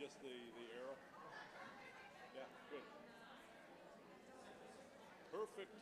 just the arrow? Yeah, good. Perfect.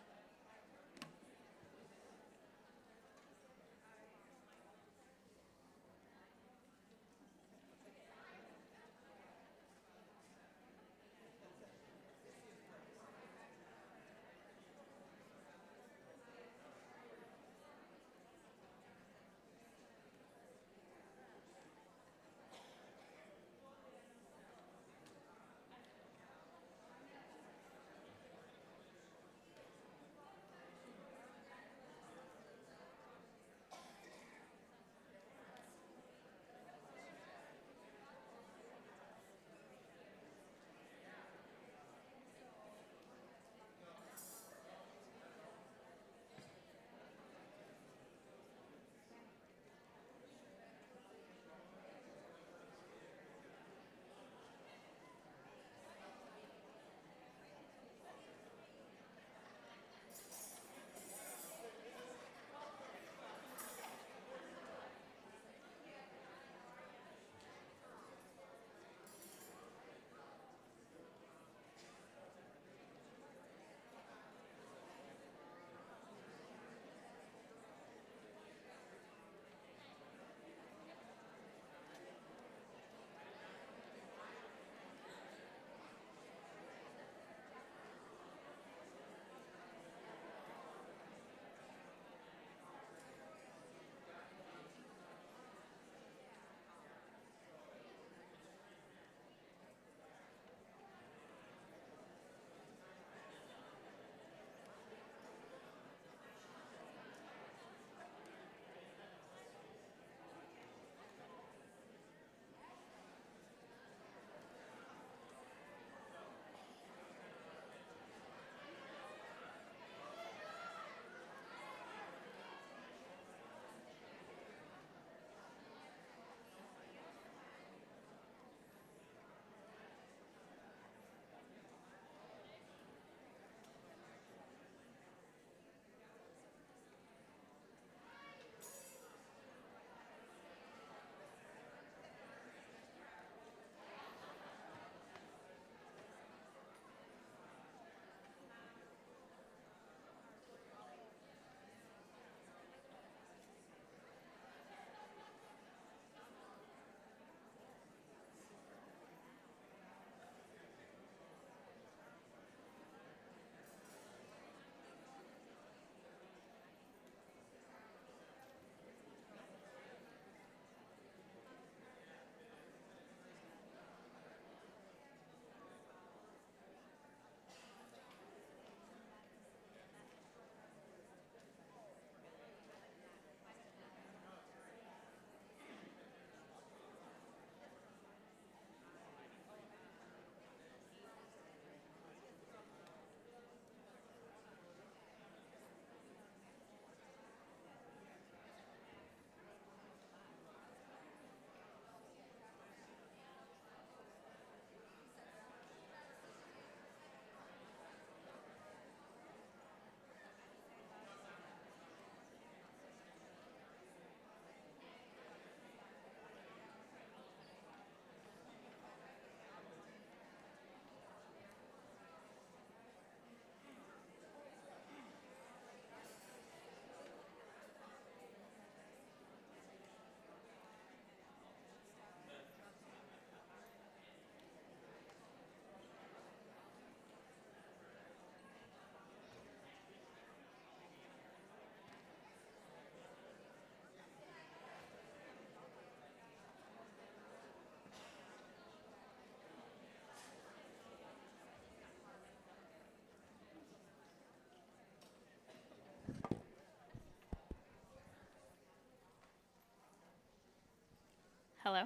Hello.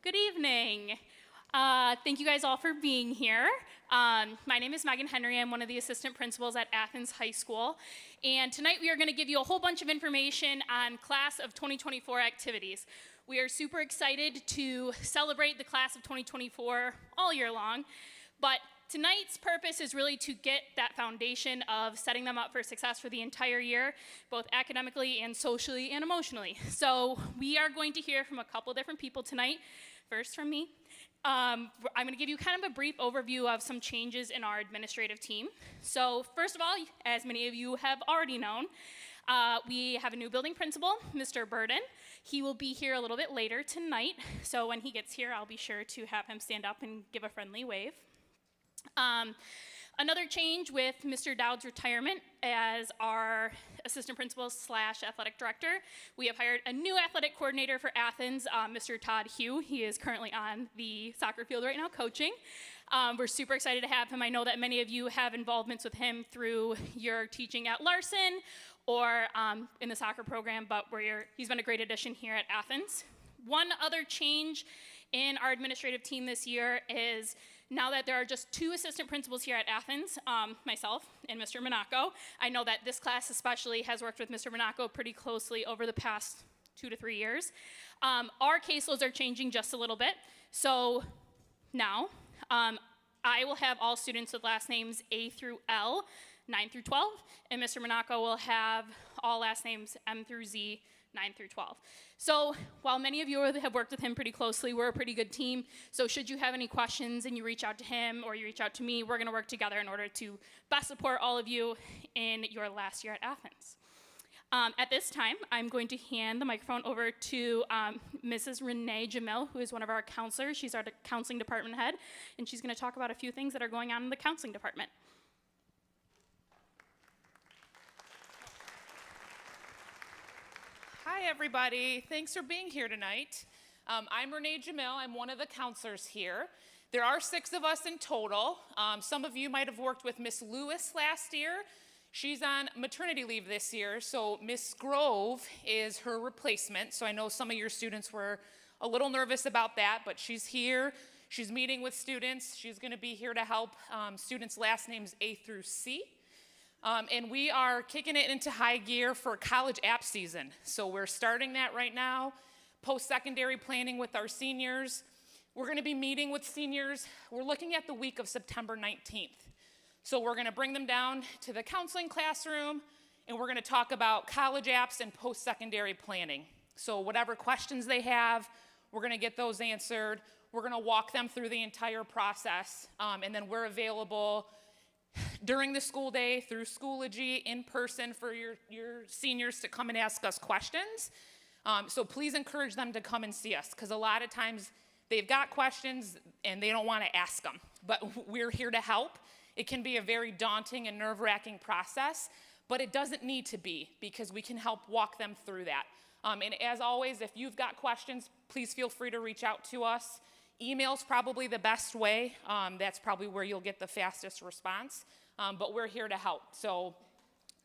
Good evening. Thank you guys all for being here. My name is Megan Henry. I'm one of the assistant principals at Athens High School. And tonight we are going to give you a whole bunch of information on class of 2024 activities. We are super excited to celebrate the class of 2024 all year long. But tonight's purpose is really to get that foundation of setting them up for success for the entire year, both academically and socially and emotionally. So we are going to hear from a couple different people tonight. First from me, I'm going to give you kind of a brief overview of some changes in our administrative team. So first of all, as many of you have already known, we have a new building principal, Mr. Burden. He will be here a little bit later tonight, so when he gets here, I'll be sure to have him stand up and give a friendly wave. Another change with Mr. Dowd's retirement as our assistant principal / athletic director, we have hired a new athletic coordinator for Athens, Mr. Todd Hugh. He is currently on the soccer field right now coaching. We're super excited to have him. I know that many of you have involvements with him through your teaching at Larson or in the soccer program, but he's been a great addition here at Athens. One other change in our administrative team this year is now that there are just 2 assistant principals here at Athens, myself and Mr. Monaco. I know that this class especially has worked with Mr. Monaco pretty closely over the past 2 to 3 years. Our caseloads are changing just a little bit. So now I will have all students with last names A through L, 9 through 12, and Mr. Monaco will have all last names M through Z, 9 through 12. So while many of you have worked with him pretty closely, we're a pretty good team. So should you have any questions and you reach out to him or you reach out to me, we're going to work together in order to best support all of you in your last year at Athens. At this time, I'm going to hand the microphone over to Mrs. Renee Jamil, who is one of our counselors. She's our counseling department head, and she's going to talk about a few things that are going on in the counseling department. Hi, everybody. Thanks for being here tonight. I'm Renee Jamil. I'm one of the counselors here. There are 6 of us in total. Some of you might have worked with Miss Lewis last year. She's on maternity leave this year, so Miss Grove is her replacement. So I know some of your students were a little nervous about that, but she's here. She's meeting with students. She's going to be here to help students' last names A through C. And we are kicking it into high gear for college app season. So we're starting that right now, post-secondary planning with our seniors. We're going to be meeting with seniors. We're looking at the week of September 19th. So we're going to bring them down to the counseling classroom, and we're going to talk about college apps and post-secondary planning. So whatever questions they have, we're going to get those answered. We're going to walk them through the entire process, and then we're available during the school day, through Schoology, in person for your seniors to come and ask us questions. So please encourage them to come and see us, because a lot of times they've got questions and they don't want to ask them. But we're here to help. It can be a very daunting and nerve-wracking process, but it doesn't need to be, because we can help walk them through that. And as always, if you've got questions, please feel free to reach out to us. Email's probably the best way. That's probably where you'll get the fastest response. But we're here to help. So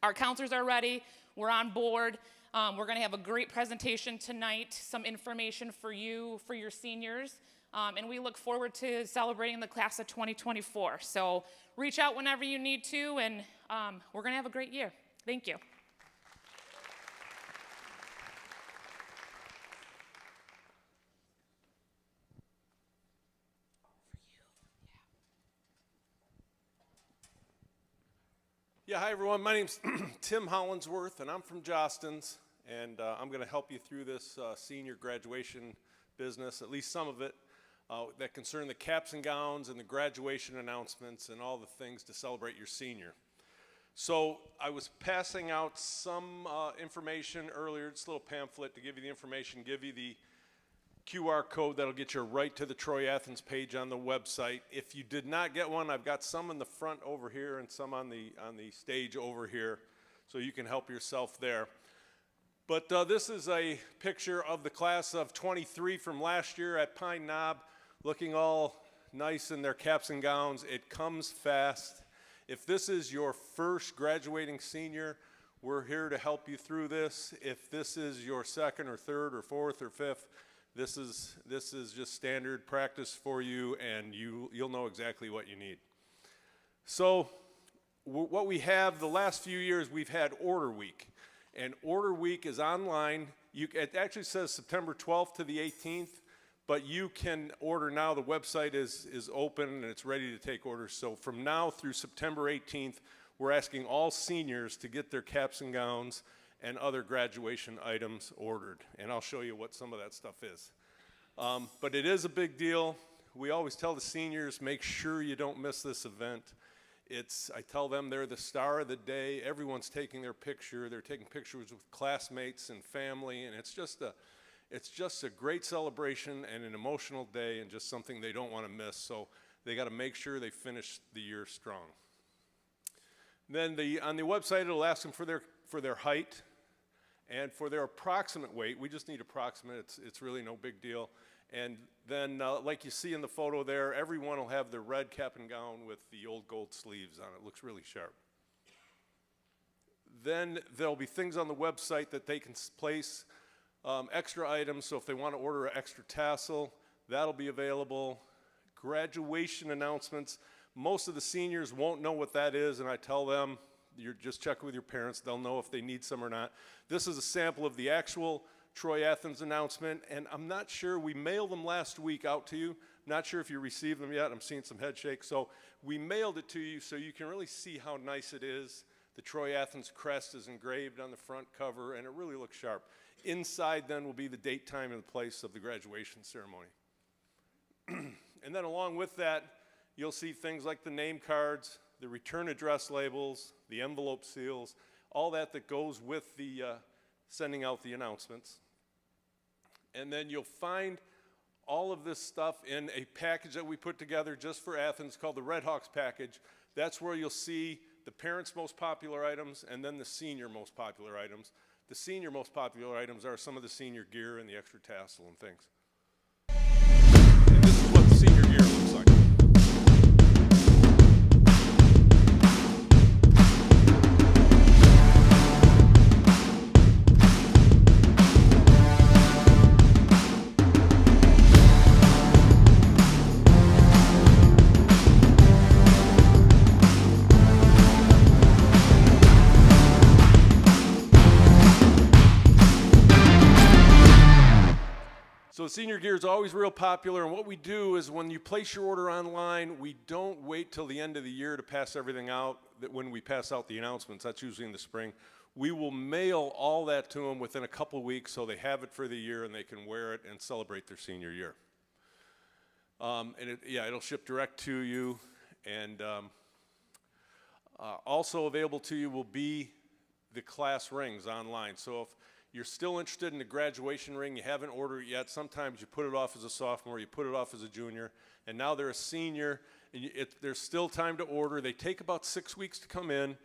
our counselors are ready. We're on board. We're going to have a great presentation tonight, some information for you, for your seniors. And we look forward to celebrating the class of 2024. So reach out whenever you need to, and we're going to have a great year. Thank you. Yeah, hi everyone. My name's Tim Hollinsworth, and I'm from Jostens, and I'm going to help you through this senior graduation business, at least some of it, that concern the caps and gowns and the graduation announcements and all the things to celebrate your senior. So I was passing out some information earlier, it's a little pamphlet to give you the information, give you the QR code that'll get you right to the Troy Athens page on the website. If you did not get one, I've got some in the front over here and some on the stage over here, so you can help yourself there. But this is a picture of the class of 23 from last year at Pine Knob, looking all nice in their caps and gowns. It comes fast. If this is your first graduating senior, we're here to help you through this. If this is your second or third or fourth or fifth, this is just standard practice for you, and you'll know exactly what you need. So what we have the last few years, we've had Order Week. And Order Week is online. It actually says September 12th to the 18th, but you can order now. The website is open and it's ready to take orders. So from now through September 18th, we're asking all seniors to get their caps and gowns and other graduation items ordered. And I'll show you what some of that stuff is. But it is a big deal. we always tell the seniors, make sure you don't miss this event. I tell them they're the star of the day. Everyone's taking their picture. They're taking pictures with classmates and family, and it's just a great celebration and an emotional day and just something they don't want to miss. So they got to make sure they finish the year strong. Then on the website, it'll ask them for their height and for their approximate weight. We just need approximate. It's really no big deal. And then, like you see in the photo there, everyone will have their red cap and gown with the old gold sleeves on it. It looks really sharp. Then there'll be things on the website that they can place extra items. So if they want to order an extra tassel, that'll be available. Graduation announcements. Most of the seniors won't know what that is, and I tell them, you're just check with your parents. They'll know if they need some or not. This is a sample of the actual Troy Athens announcement, and I'm not sure, we mailed them last week out to you. Not sure if you received them yet. I'm seeing some head shakes. So we mailed it to you so you can really see how nice it is. The Troy Athens crest is engraved on the front cover, and it really looks sharp. Inside then will be the date, time, and the place of the graduation ceremony. And then along with that, you'll see things like the name cards, the return address labels, the envelope seals, all that goes with the sending out the announcements. And then you'll find all of this stuff in a package that we put together just for Athens called the Red Hawks package. That's where you'll see the parents' most popular items and then the senior most popular items. The senior most popular items are some of the senior gear and the extra tassel and things. And this is what the senior gear looks like. So the senior gear is always real popular, and what we do is when you place your order online, we don't wait till the end of the year to pass everything out. When we pass out the announcements, that's usually in the spring. We will mail all that to them within a couple weeks so they have it for the year and they can wear it and celebrate their senior year. It'll ship direct to you, and also available to you will be the class rings online. So if you're still interested in the graduation ring, you haven't ordered it yet, sometimes you put it off as a sophomore, you put it off as a junior, and now they're a senior, and there's still time to order. They take about 6 weeks to come in,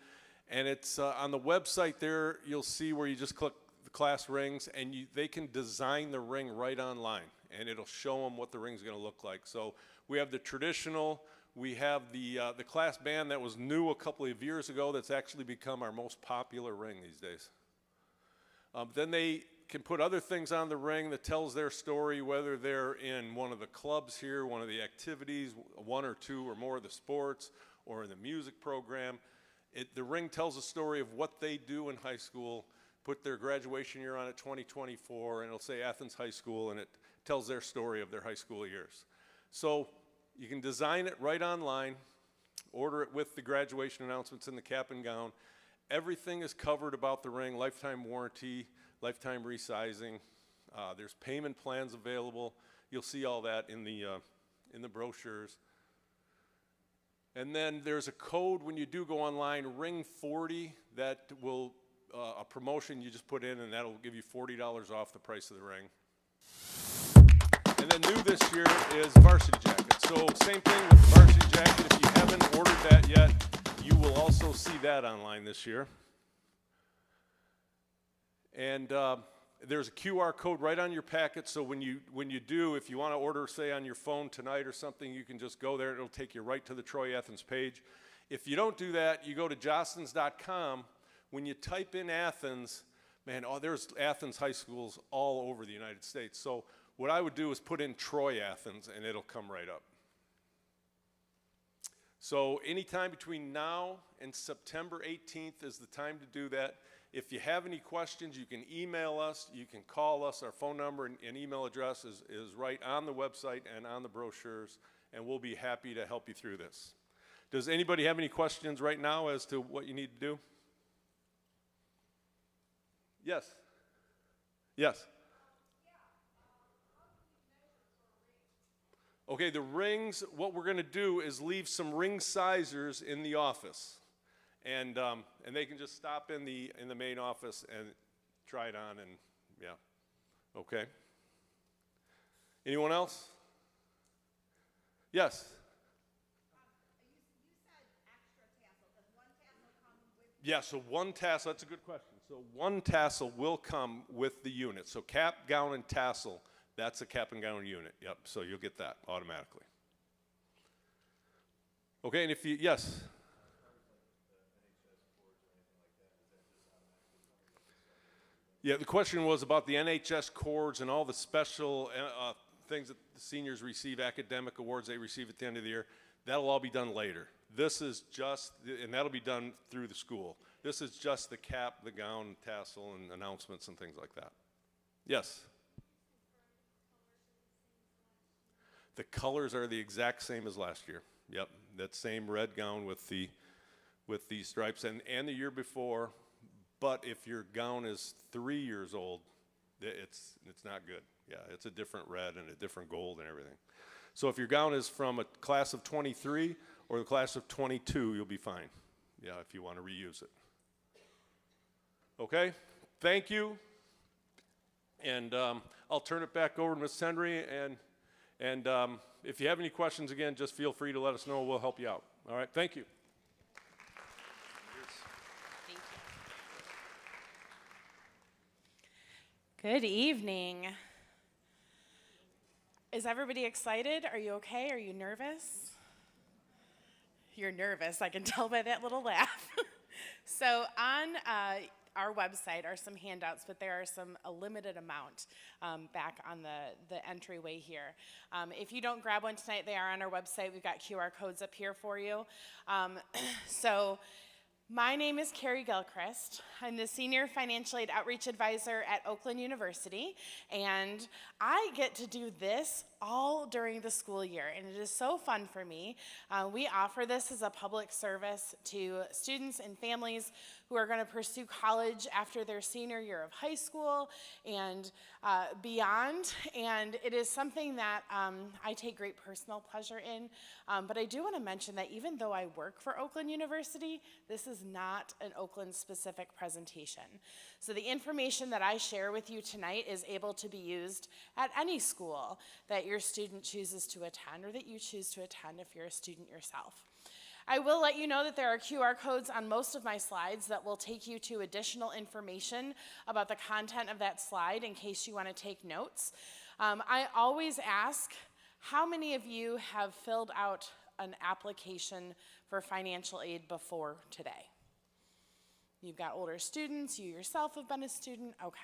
and it's on the website there, you'll see where you just click the class rings, and they can design the ring right online, and it'll show them what the ring's gonna look like. So we have the traditional, we have the class band that was new a couple of years ago that's actually become our most popular ring these days. Then they can put other things on the ring that tells their story, whether they're in one of the clubs here, one of the activities, one or two or more of the sports, or in the music program. The ring tells a story of what they do in high school, put their graduation year on it 2024, and it'll say Athens High School, and it tells their story of their high school years. So you can design it right online, order it with the graduation announcements in the cap and gown. Everything is covered about the ring, lifetime warranty, lifetime resizing. There's payment plans available. You'll see all that in the brochures. And then there's a code when you do go online, Ring 40, that will, a promotion you just put in, and that'll give you $40 off the price of the ring. And then new this year is varsity jacket. So same thing with the varsity jacket. If you haven't ordered that yet, you will also see that online this year. And there's a QR code right on your packet, so when you do, if you want to order, say, on your phone tonight or something, you can just go there. It'll take you right to the Troy Athens page. If you don't do that, you go to jostens.com. When you type in Athens, man, there's Athens high schools all over the United States. So what I would do is put in Troy Athens, and it'll come right up. So anytime between now and September 18th is the time to do that. If you have any questions, you can email us, you can call us. Our phone number and email address is right on the website and on the brochures, and we'll be happy to help you through this. Does anybody have any questions right now as to what you need to do? Yes. Yes. Okay, the rings, what we're gonna do is leave some ring sizers in the office. And they can just stop in the main office and try it on and, yeah, okay. Anyone else? Yes? You said extra tassel. Does one tassel come with? Yeah, so one tassel, that's a good question. So one tassel will come with the unit. So cap, gown, and tassel, that's a cap and gown unit. Yep, so you'll get that automatically. Okay, and if you, yes? Yeah, the question was about the NHS cords and all the special things that the seniors receive, academic awards they receive at the end of the year. That'll all be done later. This is just, and that'll be done through the school. This is just the cap, the gown, tassel, and announcements and things like that. Yes? The colors are the exact same as last year. Yep, that same red gown with the stripes, and the year before. But if your gown is 3 years old, it's not good. Yeah, it's a different red and a different gold and everything. So if your gown is from a class of 23 or the class of 22, you'll be fine. Yeah, if you want to reuse it. Okay, thank you. And I'll turn it back over to Ms. Henry. And if you have any questions, again, just feel free to let us know. We'll help you out. All right, thank you. Good evening. Is everybody excited? Are you okay? Are you nervous? You're nervous, I can tell by that little laugh. So on our website are some handouts, but there are a limited amount back on the entryway here. If you don't grab one tonight, they are on our website. We've got QR codes up here for you. My name is Carrie Gilchrist. I'm the Senior Financial Aid Outreach Advisor at Oakland University, and I get to do this all during the school year, and it is so fun for me. We offer this as a public service to students and families who are going to pursue college after their senior year of high school and beyond, and it is something that I take great personal pleasure in, but I do want to mention that even though I work for Oakland University, this is not an Oakland-specific presentation. So the information that I share with you tonight is able to be used at any school that your student chooses to attend or that you choose to attend if you're a student yourself. I will let you know that there are QR codes on most of my slides that will take you to additional information about the content of that slide in case you want to take notes. I always ask, how many of you have filled out an application for financial aid before today? You've got older students, you yourself have been a student, okay.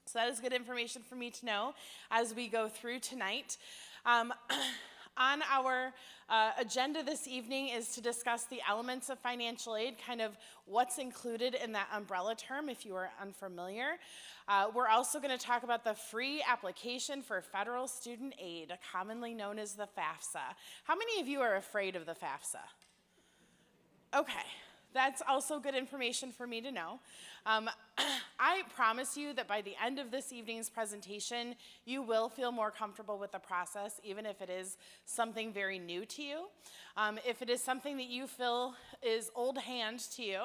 So that is good information for me to know as we go through tonight. On our agenda this evening is to discuss the elements of financial aid, kind of what's included in that umbrella term if you are unfamiliar. We're also going to talk about the free application for federal student aid, commonly known as the FAFSA. How many of you are afraid of the FAFSA? Okay. That's also good information for me to know. I promise you that by the end of this evening's presentation, you will feel more comfortable with the process, even if it is something very new to you. If it is something that you feel is old hand to you,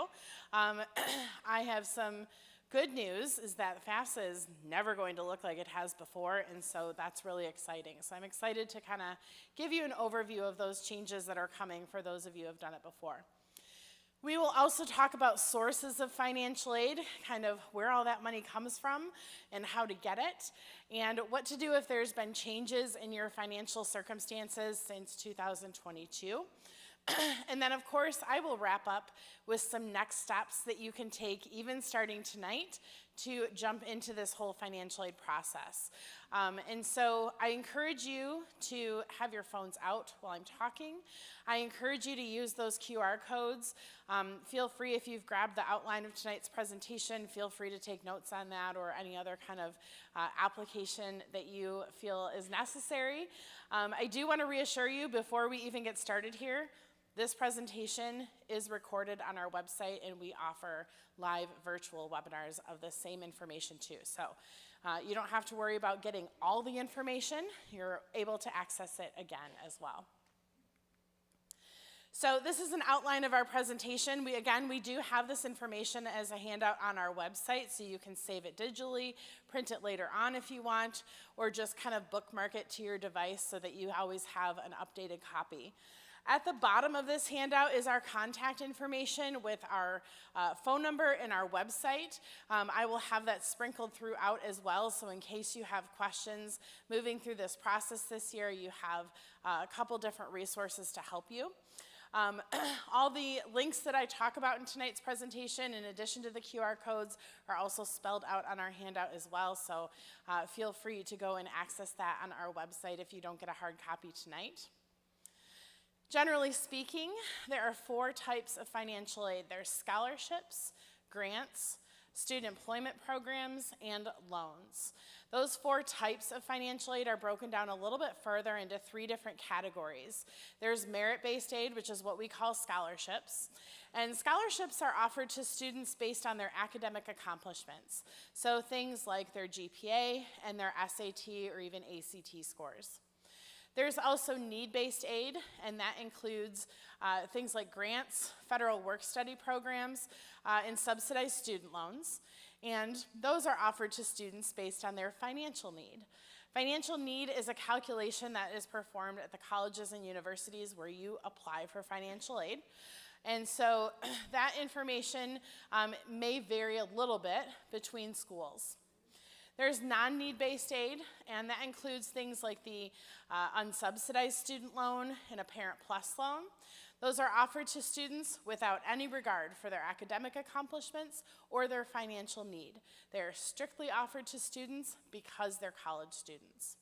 I have some good news, is that FAFSA is never going to look like it has before, and so that's really exciting. So I'm excited to kind of give you an overview of those changes that are coming for those of you who have done it before. We will also talk about sources of financial aid, kind of where all that money comes from and how to get it, and what to do if there's been changes in your financial circumstances since 2022. And then, of course, I will wrap up with some next steps that you can take, even starting tonight, to jump into this whole financial aid process. And so I encourage you to have your phones out while I'm talking. I encourage you to use those QR codes. Feel free, if you've grabbed the outline of tonight's presentation, feel free to take notes on that or any other kind of application that you feel is necessary. I do want to reassure you before we even get started here, this presentation is recorded on our website, and we offer live virtual webinars of the same information too. So You don't have to worry about getting all the information. You're able to access it again as well. So this is an outline of our presentation. We do have this information as a handout on our website, so you can save it digitally, print it later on if you want, or just kind of bookmark it to your device so that you always have an updated copy. At the bottom of this handout is our contact information with our phone number and our website. I will have that sprinkled throughout as well, so in case you have questions moving through this process this year, you have a couple different resources to help you. All the links that I talk about in tonight's presentation, in addition to the QR codes, are also spelled out on our handout as well, so feel free to go and access that on our website if you don't get a hard copy tonight. Generally speaking, there are 4 types of financial aid. There's scholarships, grants, student employment programs, and loans. Those 4 types of financial aid are broken down a little bit further into 3 different categories. There's merit-based aid, which is what we call scholarships. And scholarships are offered to students based on their academic accomplishments. So things like their GPA and their SAT or even ACT scores. There's also need-based aid, and that includes things like grants, federal work-study programs, and subsidized student loans. And those are offered to students based on their financial need. Financial need is a calculation that is performed at the colleges and universities where you apply for financial aid. And so that information may vary a little bit between schools. There's non-need-based aid, and that includes things like the unsubsidized student loan and a Parent Plus loan. Those are offered to students without any regard for their academic accomplishments or their financial need. They are strictly offered to students because they're college students.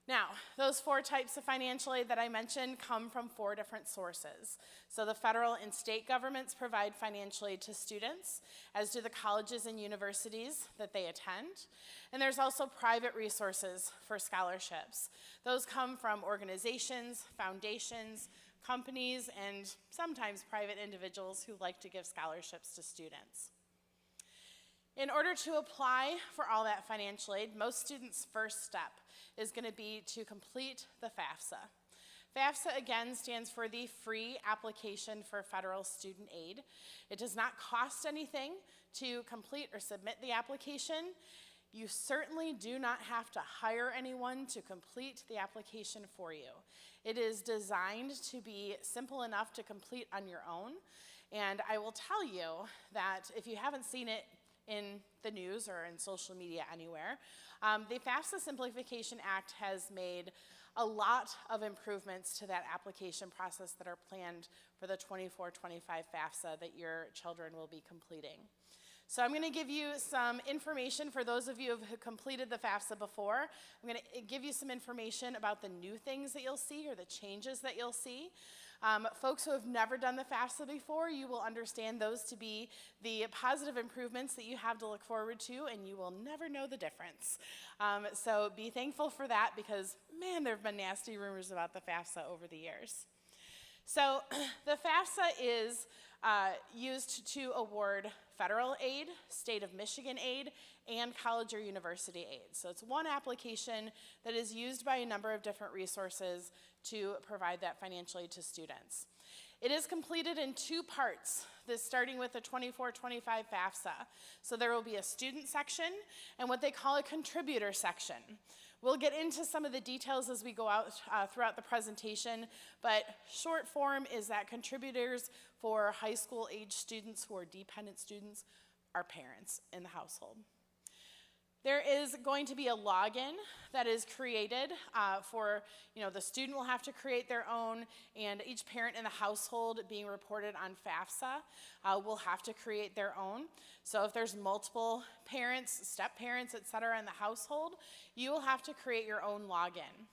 Now, those 4 types of financial aid that I mentioned come from 4 different sources. So the federal and state governments provide financial aid to students, as do the colleges and universities that they attend. And there's also private resources for scholarships. Those come from organizations, foundations, companies, and sometimes private individuals who like to give scholarships to students. In order to apply for all that financial aid, most students' first step is going to be to complete the FAFSA. FAFSA, again, stands for the Free Application for Federal Student Aid. It does not cost anything to complete or submit the application. You certainly do not have to hire anyone to complete the application for you. It is designed to be simple enough to complete on your own. And I will tell you that if you haven't seen it in the news or in social media anywhere, the FAFSA Simplification Act has made a lot of improvements to that application process that are planned for the 24-25 FAFSA that your children will be completing. So I'm going to give you some information for those of you who completed the FAFSA before. I'm going to give you some information about the new things that you'll see or the changes that you'll see. Folks who have never done the FAFSA before, you will understand those to be the positive improvements that you have to look forward to, and you will never know the difference. So be thankful for that because, man, there have been nasty rumors about the FAFSA over the years. So the FAFSA is used to award federal aid, state of Michigan aid, and college or university aid. So it's one application that is used by a number of different resources to provide that financial aid to students. It is completed in 2 parts, this starting with the 24-25 FAFSA. So there will be a student section and what they call a contributor section. We'll get into some of the details as we go out throughout the presentation, but short form is that contributors for high school age students who are dependent students are parents in the household. There is going to be a login that is created for, the student will have to create their own, and each parent in the household being reported on FAFSA will have to create their own. So if there's multiple parents, step-parents, et cetera, in the household, you will have to create your own login.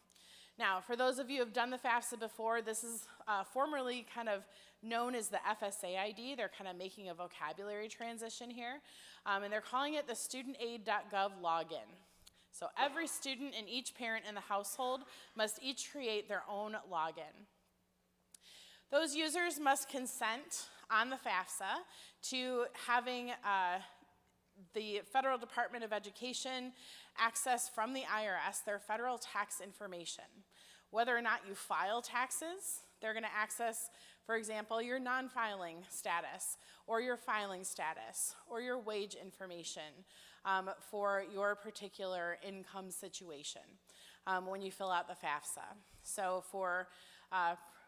Now, for those of you who have done the FAFSA before, this is formerly kind of known as the FSA ID. They're kind of making a vocabulary transition here. And they're calling it the studentaid.gov login. So every student and each parent in the household must each create their own login. Those users must consent on the FAFSA to having the Federal Department of Education access from the IRS their federal tax information. Whether or not you file taxes, they're going to access, for example, your non-filing status, or your filing status, or your wage information for your particular income situation when you fill out the FAFSA. So for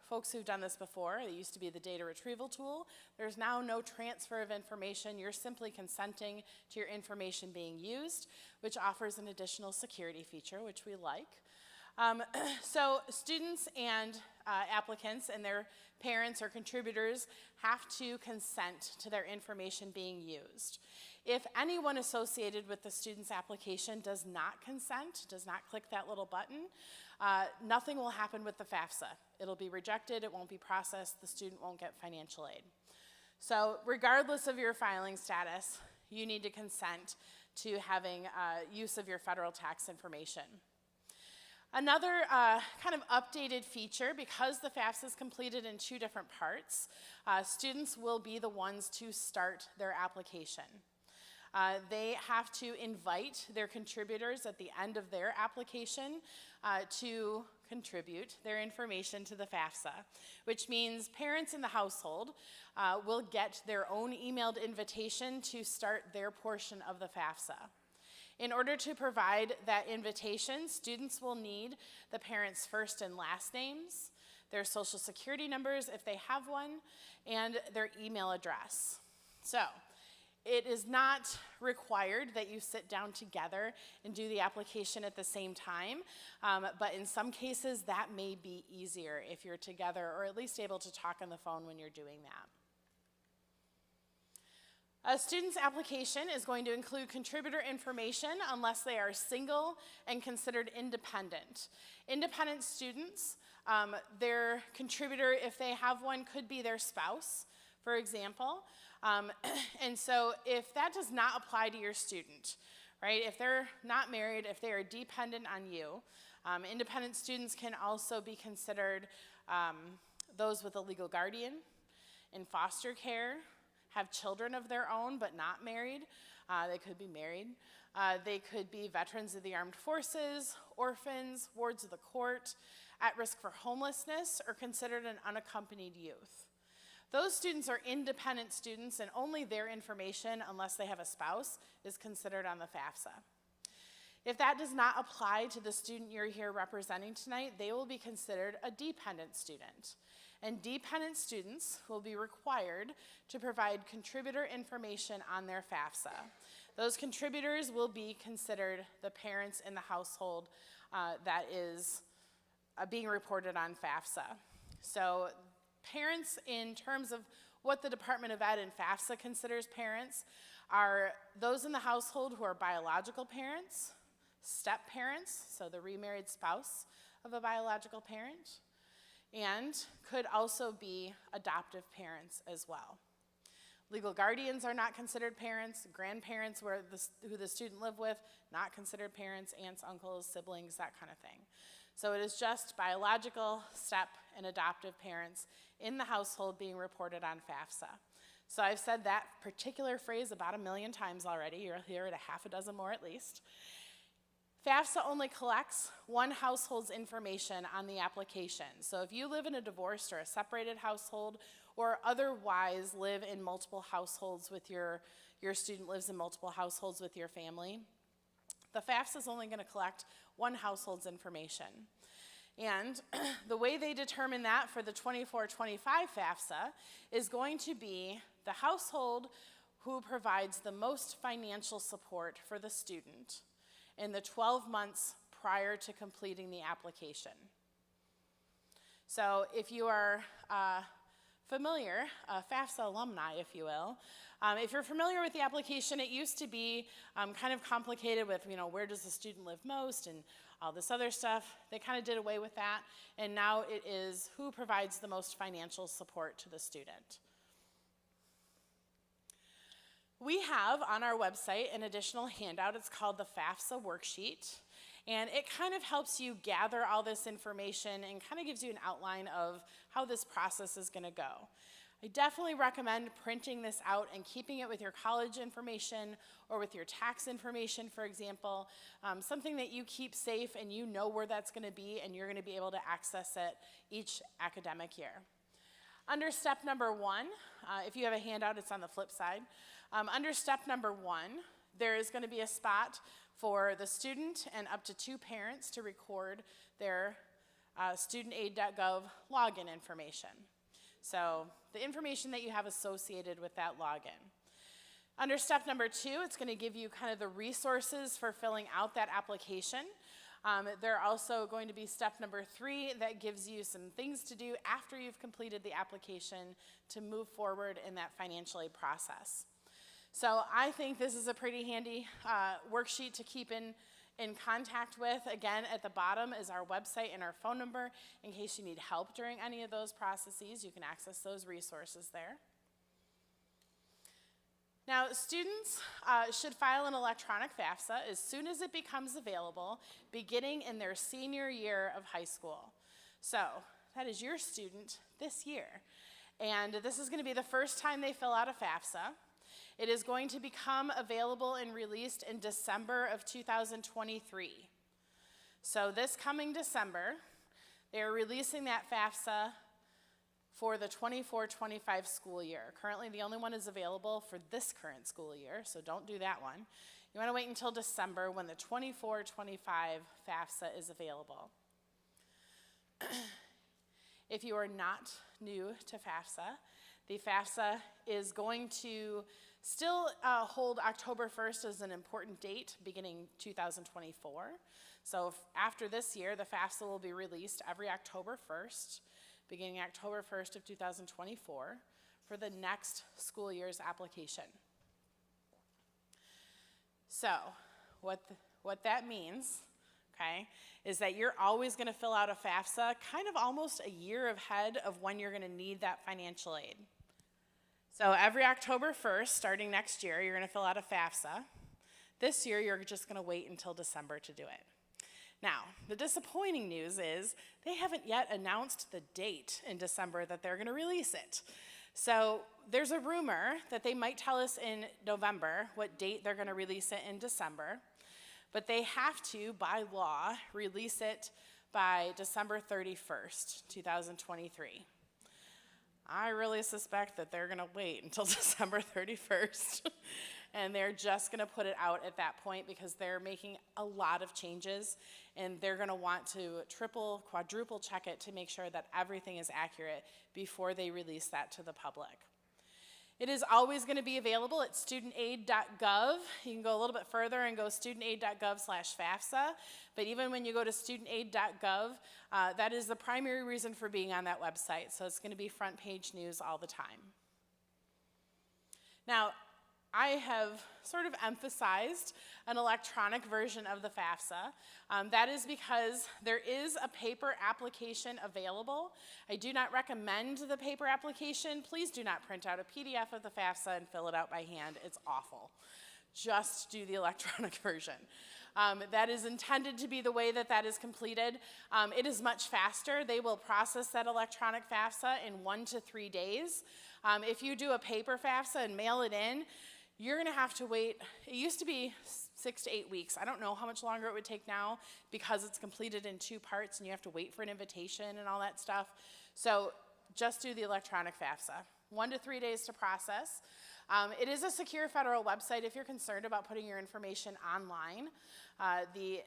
folks who've done this before, it used to be the data retrieval tool. There's now no transfer of information. You're simply consenting to your information being used, which offers an additional security feature, which we like. So students and applicants and their parents or contributors have to consent to their information being used. If anyone associated with the student's application does not consent, does not click that little button, nothing will happen with the FAFSA. It'll be rejected, it won't be processed, the student won't get financial aid. So regardless of your filing status, you need to consent to having use of your federal tax information. Another kind of updated feature, because the FAFSA is completed in 2 different parts, students will be the ones to start their application. They have to invite their contributors at the end of their application to contribute their information to the FAFSA, which means parents in the household will get their own emailed invitation to start their portion of the FAFSA. In order to provide that invitation, students will need the parents' first and last names, their social security numbers if they have one, and their email address. So, it is not required that you sit down together and do the application at the same time, but in some cases that may be easier if you're together or at least able to talk on the phone when you're doing that. A student's application is going to include contributor information unless they are single and considered independent. Independent students, their contributor, if they have one, could be their spouse, for example. And so if that does not apply to your student, right, if they're not married, if they are dependent on you, independent students can also be considered those with a legal guardian, in foster care, have children of their own but not married. They could be married. They could be veterans of the armed forces, orphans, wards of the court, at risk for homelessness, or considered an unaccompanied youth. Those students are independent students, and only their information, unless they have a spouse, is considered on the FAFSA. If that does not apply to the student you're here representing tonight, they will be considered a dependent student. And dependent students will be required to provide contributor information on their FAFSA. Those contributors will be considered the parents in the household that is being reported on FAFSA. So parents, in terms of what the Department of Ed and FAFSA considers parents, are those in the household who are biological parents, step parents, so the remarried spouse of a biological parent, and could also be adoptive parents as well. Legal guardians are not considered parents. Grandparents who the student lived with, not considered parents. Aunts, uncles, siblings, that kind of thing. So it is just biological, step, and adoptive parents in the household being reported on FAFSA. So I've said that particular phrase about 1 million times already. You'll hear it a half a dozen more at least. FAFSA only collects one household's information on the application. So if you live in a divorced or a separated household, or otherwise live in multiple households with your student lives in multiple households with your family, the FAFSA is only going to collect one household's information. And the way they determine that for the 24-25 FAFSA is going to be the household who provides the most financial support for the student in the 12 months prior to completing the application. So if you are familiar, FAFSA alumni, if you will, if you're familiar with the application, it used to be kind of complicated with, where does the student live most and all this other stuff. They kind of did away with that, and now it is who provides the most financial support to the student. We have on our website an additional handout. It's called the FAFSA worksheet, and it kind of helps you gather all this information and kind of gives you an outline of how this process is going to go. I definitely recommend printing this out and keeping it with your college information or with your tax information, for example, something that you keep safe and you know where that's going to be and you're going to be able to access it each academic year. Under step number 1, if you have a handout, it's on the flip side. Under step number 1, there is going to be a spot for the student and up to 2 parents to record their studentaid.gov login information. So the information that you have associated with that login. Under step number 2, it's going to give you kind of the resources for filling out that application. There are also going to be step number 3 that gives you some things to do after you've completed the application to move forward in that financial aid process. So I think this is a pretty handy worksheet to keep in contact with. Again, at the bottom is our website and our phone number. In case you need help during any of those processes, you can access those resources there. Now, students should file an electronic FAFSA as soon as it becomes available, beginning in their senior year of high school. So that is your student this year. And this is going to be the first time they fill out a FAFSA. It is going to become available and released in December of 2023. So this coming December, they are releasing that FAFSA for the 24-25 school year. Currently, the only one is available for this current school year, so don't do that one. You want to wait until December when the 24-25 FAFSA is available. If you are not new to FAFSA, the FAFSA is going to still hold October 1st as an important date beginning 2024. So after this year, the FAFSA will be released every October 1st, beginning October 1st of 2024, for the next school year's application. So what that means, okay, is that you're always going to fill out a FAFSA kind of almost a year ahead of when you're going to need that financial aid. So every October 1st, starting next year, you're going to fill out a FAFSA. This year, you're just going to wait until December to do it. Now, the disappointing news is they haven't yet announced the date in December that they're going to release it. So there's a rumor that they might tell us in November what date they're going to release it in December, but they have to, by law, release it by December 31st, 2023. I really suspect that they're going to wait until December 31st, and they're just going to put it out at that point because they're making a lot of changes, and they're going to want to triple, quadruple check it to make sure that everything is accurate before they release that to the public. It is always going to be available at studentaid.gov. You can go a little bit further and go studentaid.gov/FAFSA, but even when you go to studentaid.gov, that is the primary reason for being on that website, so it's going to be front page news all the time. Now, I have sort of emphasized an electronic version of the FAFSA. That is because there is a paper application available. I do not recommend the paper application. Please do not print out a PDF of the FAFSA and fill it out by hand. It's awful. Just do the electronic version. That is intended to be the way that that is completed. It is much faster. They will process that electronic FAFSA in 1 to 3 days. If you do a paper FAFSA and mail it in, you're going to have to wait. It used to be 6 to 8 weeks. I don't know how much longer it would take now because it's completed in 2 parts and you have to wait for an invitation and all that stuff. So just do the electronic FAFSA. 1 to 3 days to process. It is a secure federal website if you're concerned about putting your information online. The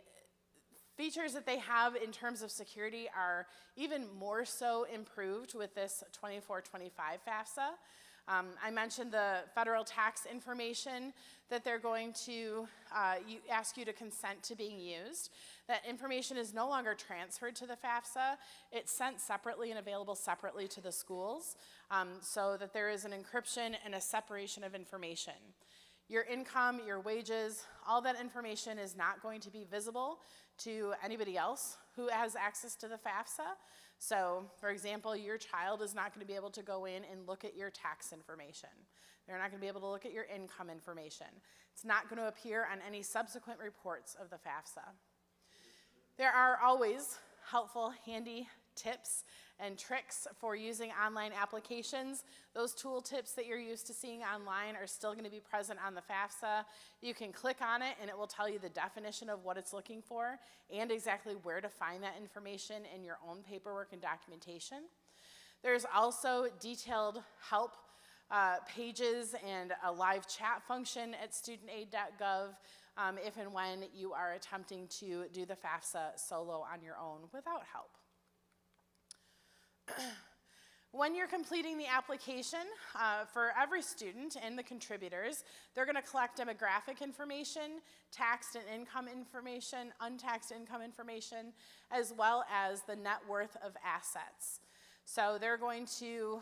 features that they have in terms of security are even more so improved with this 24-25 FAFSA. I mentioned the federal tax information that they're going to ask you to consent to being used. That information is no longer transferred to the FAFSA. It's sent separately and available separately to the schools so that there is an encryption and a separation of information. Your income, your wages, all that information is not going to be visible to anybody else who has access to the FAFSA. So, for example, your child is not going to be able to go in and look at your tax information. They're not going to be able to look at your income information. It's not going to appear on any subsequent reports of the FAFSA. There are always helpful, handy tips and tricks for using online applications. Those tool tips that you're used to seeing online are still going to be present on the FAFSA. You can click on it and it will tell you the definition of what it's looking for and exactly where to find that information in your own paperwork and documentation. There's also detailed help pages and a live chat function at studentaid.gov if and when you are attempting to do the FAFSA solo on your own without help. When you're completing the application, for every student and the contributors, they're going to collect demographic information, taxed and income information, untaxed income information, as well as the net worth of assets. So they're going to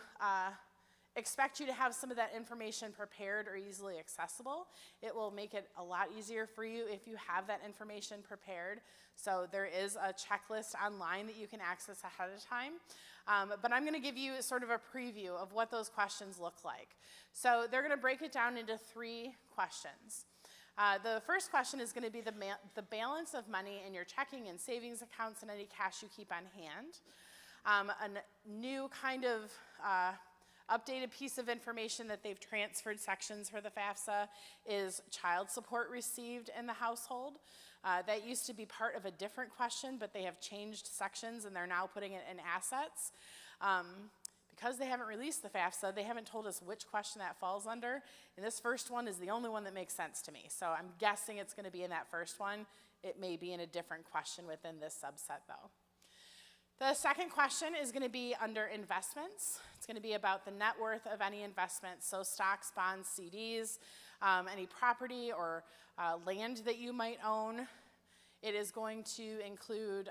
expect you to have some of that information prepared or easily accessible. It will make it a lot easier for you if you have that information prepared. So there is a checklist online that you can access ahead of time. But I'm going to give you sort of a preview of what those questions look like. So they're going to break it down into 3 questions. The first question is going to be the balance of money in your checking and savings accounts and any cash you keep on hand. A new kind of updated piece of information that they've transferred sections for the FAFSA is child support received in the household. That used to be part of a different question, but they have changed sections and they're now putting it in assets. Because they haven't released the FAFSA, they haven't told us which question that falls under. And this first one is the only one that makes sense to me. So I'm guessing it's going to be in that first one. It may be in a different question within this subset though. The second question is going to be under investments. It's going to be about the net worth of any investments, so stocks, bonds, CDs, any property or land that you might own. It is going to include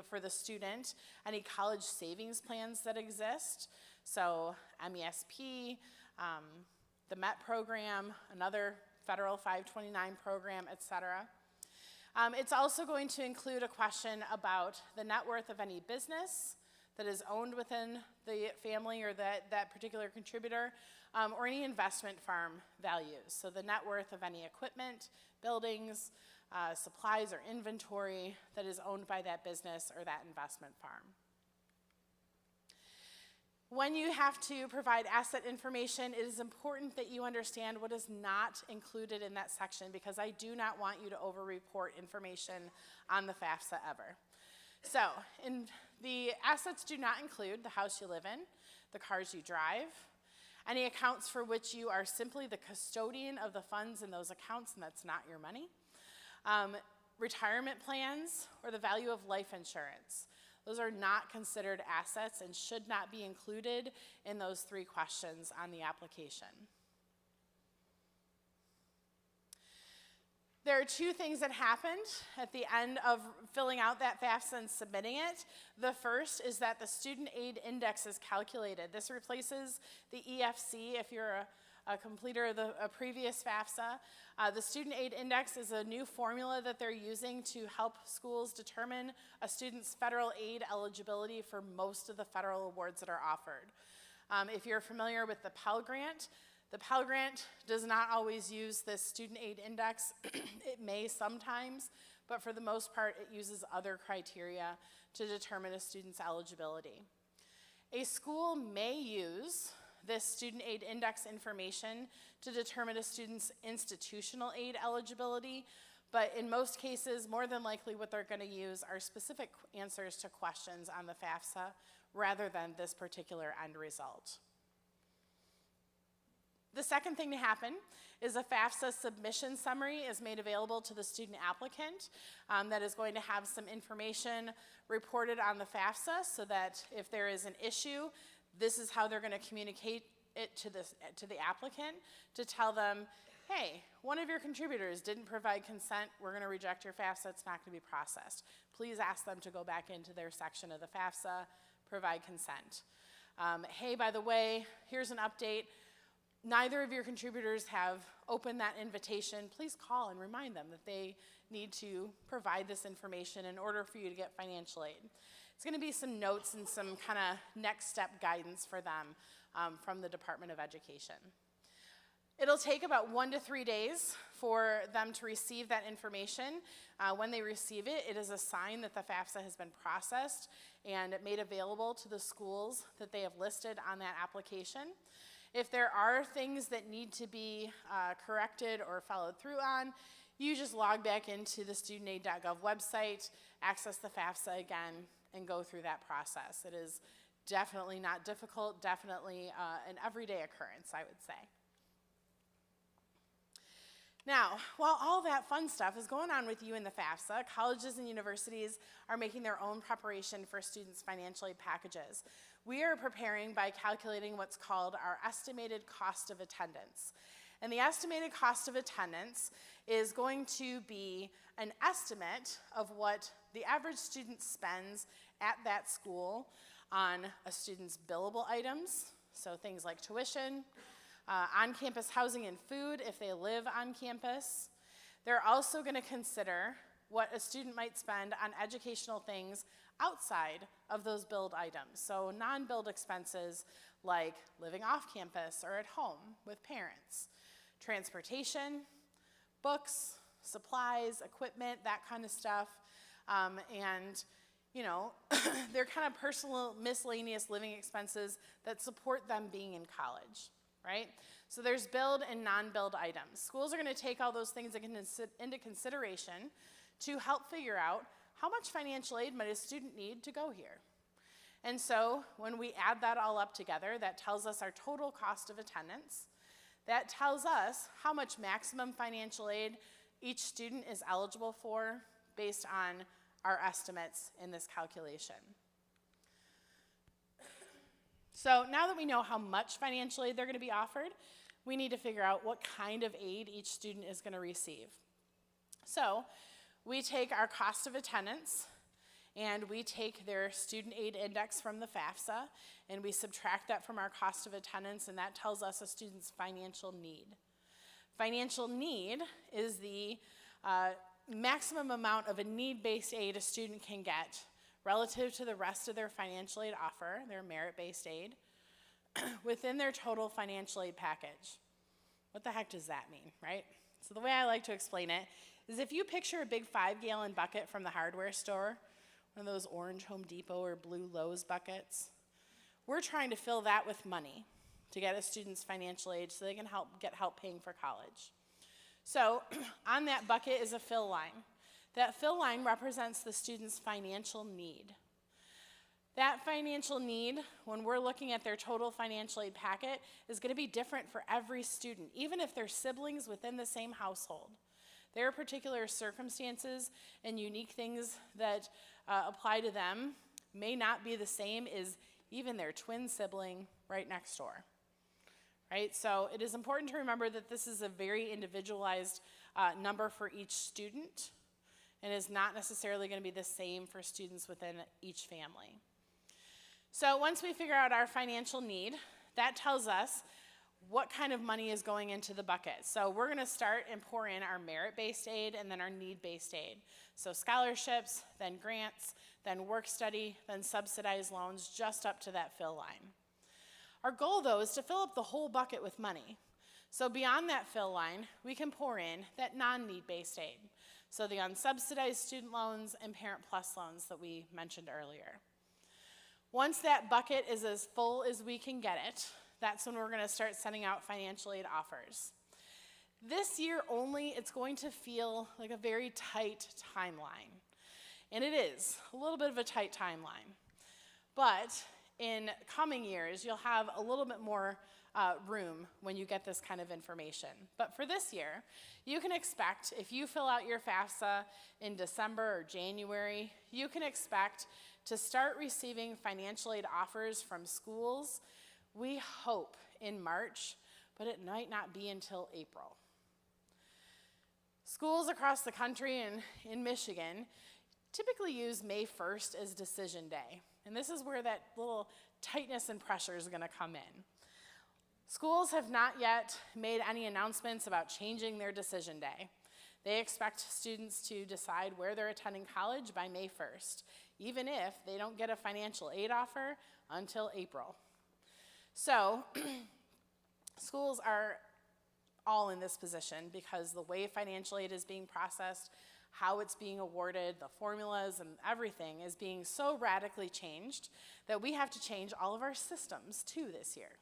for the student, any college savings plans that exist, so MESP, the MET program, another federal 529 program, et cetera. It's also going to include a question about the net worth of any business that is owned within the family or that particular contributor, or any investment farm values. So the net worth of any equipment, buildings, supplies, or inventory that is owned by that business or that investment farm. When you have to provide asset information, it is important that you understand what is not included in that section because I do not want you to over-report information on the FAFSA ever. So, the assets do not include the house you live in, the cars you drive, any accounts for which you are simply the custodian of the funds in those accounts and that's not your money, retirement plans, or the value of life insurance. Those are not considered assets and should not be included in those 3 questions on the application. There are 2 things that happened at the end of filling out that FAFSA and submitting it. The first is that the student aid index is calculated. This replaces the EFC if you're a completer of a previous FAFSA. The student aid index is a new formula that they're using to help schools determine a student's federal aid eligibility for most of the federal awards that are offered. If you're familiar with the Pell Grant does not always use this student aid index. It may sometimes, but for the most part, it uses other criteria to determine a student's eligibility. A school may use this student aid index information to determine a student's institutional aid eligibility, but in most cases, more than likely what they're going to use are specific answers to questions on the FAFSA rather than this particular end result. The second thing to happen is a FAFSA submission summary is made available to the student applicant that is going to have some information reported on the FAFSA so that if there is an issue, this is how they're going to communicate it to the applicant to tell them, hey, one of your contributors didn't provide consent, we're going to reject your FAFSA, it's not going to be processed. Please ask them to go back into their section of the FAFSA, provide consent. Hey, by the way, here's an update. Neither of your contributors have opened that invitation. Please call and remind them that they need to provide this information in order for you to get financial aid. It's going to be some notes and some kind of next step guidance for them from the Department of Education. It'll take about 1 to 3 days for them to receive that information. When they receive it, it is a sign that the FAFSA has been processed and made available to the schools that they have listed on that application. If there are things that need to be corrected or followed through on, you just log back into the studentaid.gov website, access the FAFSA again, and go through that process. It is definitely not difficult, definitely an everyday occurrence, I would say. Now, while all that fun stuff is going on with you in the FAFSA, colleges and universities are making their own preparation for students' financial aid packages. We are preparing by calculating what's called our estimated cost of attendance. And the estimated cost of attendance is going to be an estimate of what the average student spends at that school on a student's billable items, so things like tuition, on-campus housing and food if they live on campus. They're also going to consider what a student might spend on educational things outside of those billed items. So non-billed expenses like living off campus or at home with parents. Transportation, books, supplies, equipment, that kind of stuff. And you know, they're kind of personal miscellaneous living expenses that support them being in college. Right? So there's billed and non-billed items. Schools are going to take all those things into consideration to help figure out how much financial aid might a student need to go here. And so when we add that all up together, that tells us our total cost of attendance. That tells us how much maximum financial aid each student is eligible for based on our estimates in this calculation. So now that we know how much financial aid they're going to be offered, we need to figure out what kind of aid each student is going to receive. So we take our cost of attendance and we take their student aid index from the FAFSA and we subtract that from our cost of attendance, and that tells us a student's financial need. Financial need is the maximum amount of a need-based aid a student can get relative to the rest of their financial aid offer, their merit-based aid, within their total financial aid package. What the heck does that mean, right? So the way I like to explain it is if you picture a big 5-gallon bucket from the hardware store, one of those orange Home Depot or blue Lowe's buckets, we're trying to fill that with money to get a student's financial aid so they can get help paying for college. So on that bucket is a fill line. That fill line represents the student's financial need. That financial need, when we're looking at their total financial aid packet, is going to be different for every student, even if they're siblings within the same household. Their particular circumstances and unique things that apply to them may not be the same as even their twin sibling right next door. Right? So it is important to remember that this is a very individualized number for each student, and is not necessarily going to be the same for students within each family. So once we figure out our financial need, that tells us what kind of money is going into the bucket. So we're going to start and pour in our merit-based aid and then our need-based aid. So scholarships, then grants, then work study, then subsidized loans, just up to that fill line. Our goal, though, is to fill up the whole bucket with money. So beyond that fill line, we can pour in that non-need-based aid. So the unsubsidized student loans and Parent Plus loans that we mentioned earlier. Once that bucket is as full as we can get it, that's when we're going to start sending out financial aid offers. This year only, it's going to feel like a very tight timeline. And it is a little bit of a tight timeline. But in coming years, you'll have a little bit more room when you get this kind of information. But for this year, you can expect, if you fill out your FAFSA in December or January, you can expect to start receiving financial aid offers from schools, we hope in March, but it might not be until April. Schools across the country and in Michigan typically use May 1st as decision day. And this is where that little tightness and pressure is going to come in. Schools have not yet made any announcements about changing their decision day. They expect students to decide where they're attending college by May 1st, even if they don't get a financial aid offer until April. So schools are all in this position because the way financial aid is being processed, how it's being awarded, the formulas and everything is being so radically changed that we have to change all of our systems too this year.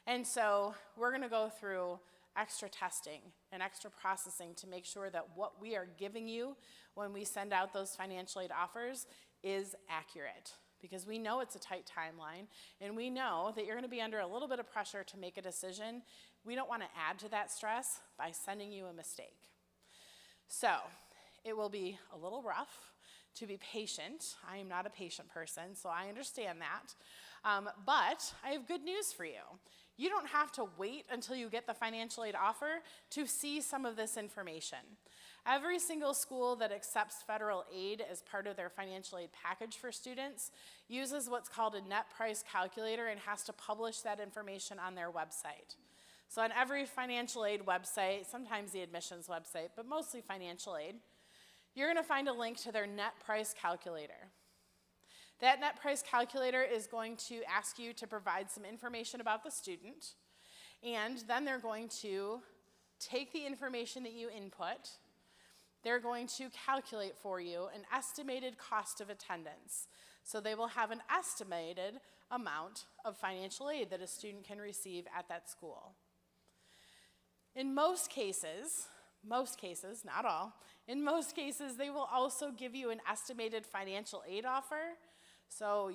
And so we're going to go through extra testing and extra processing to make sure that what we are giving you when we send out those financial aid offers is accurate. Because we know it's a tight timeline, and we know that you're going to be under a little bit of pressure to make a decision. We don't want to add to that stress by sending you a mistake. So it will be a little rough to be patient. I am not a patient person, so I understand that. But I have good news for you. You don't have to wait until you get the financial aid offer to see some of this information. Every single school that accepts federal aid as part of their financial aid package for students uses what's called a net price calculator and has to publish that information on their website. So on every financial aid website, sometimes the admissions website, but mostly financial aid, you're going to find a link to their net price calculator. That net price calculator is going to ask you to provide some information about the student, and then they're going to take the information that you input. They're going to calculate for you an estimated cost of attendance. So they will have an estimated amount of financial aid that a student can receive at that school. In most cases, not all, in most cases, they will also give you an estimated financial aid offer. So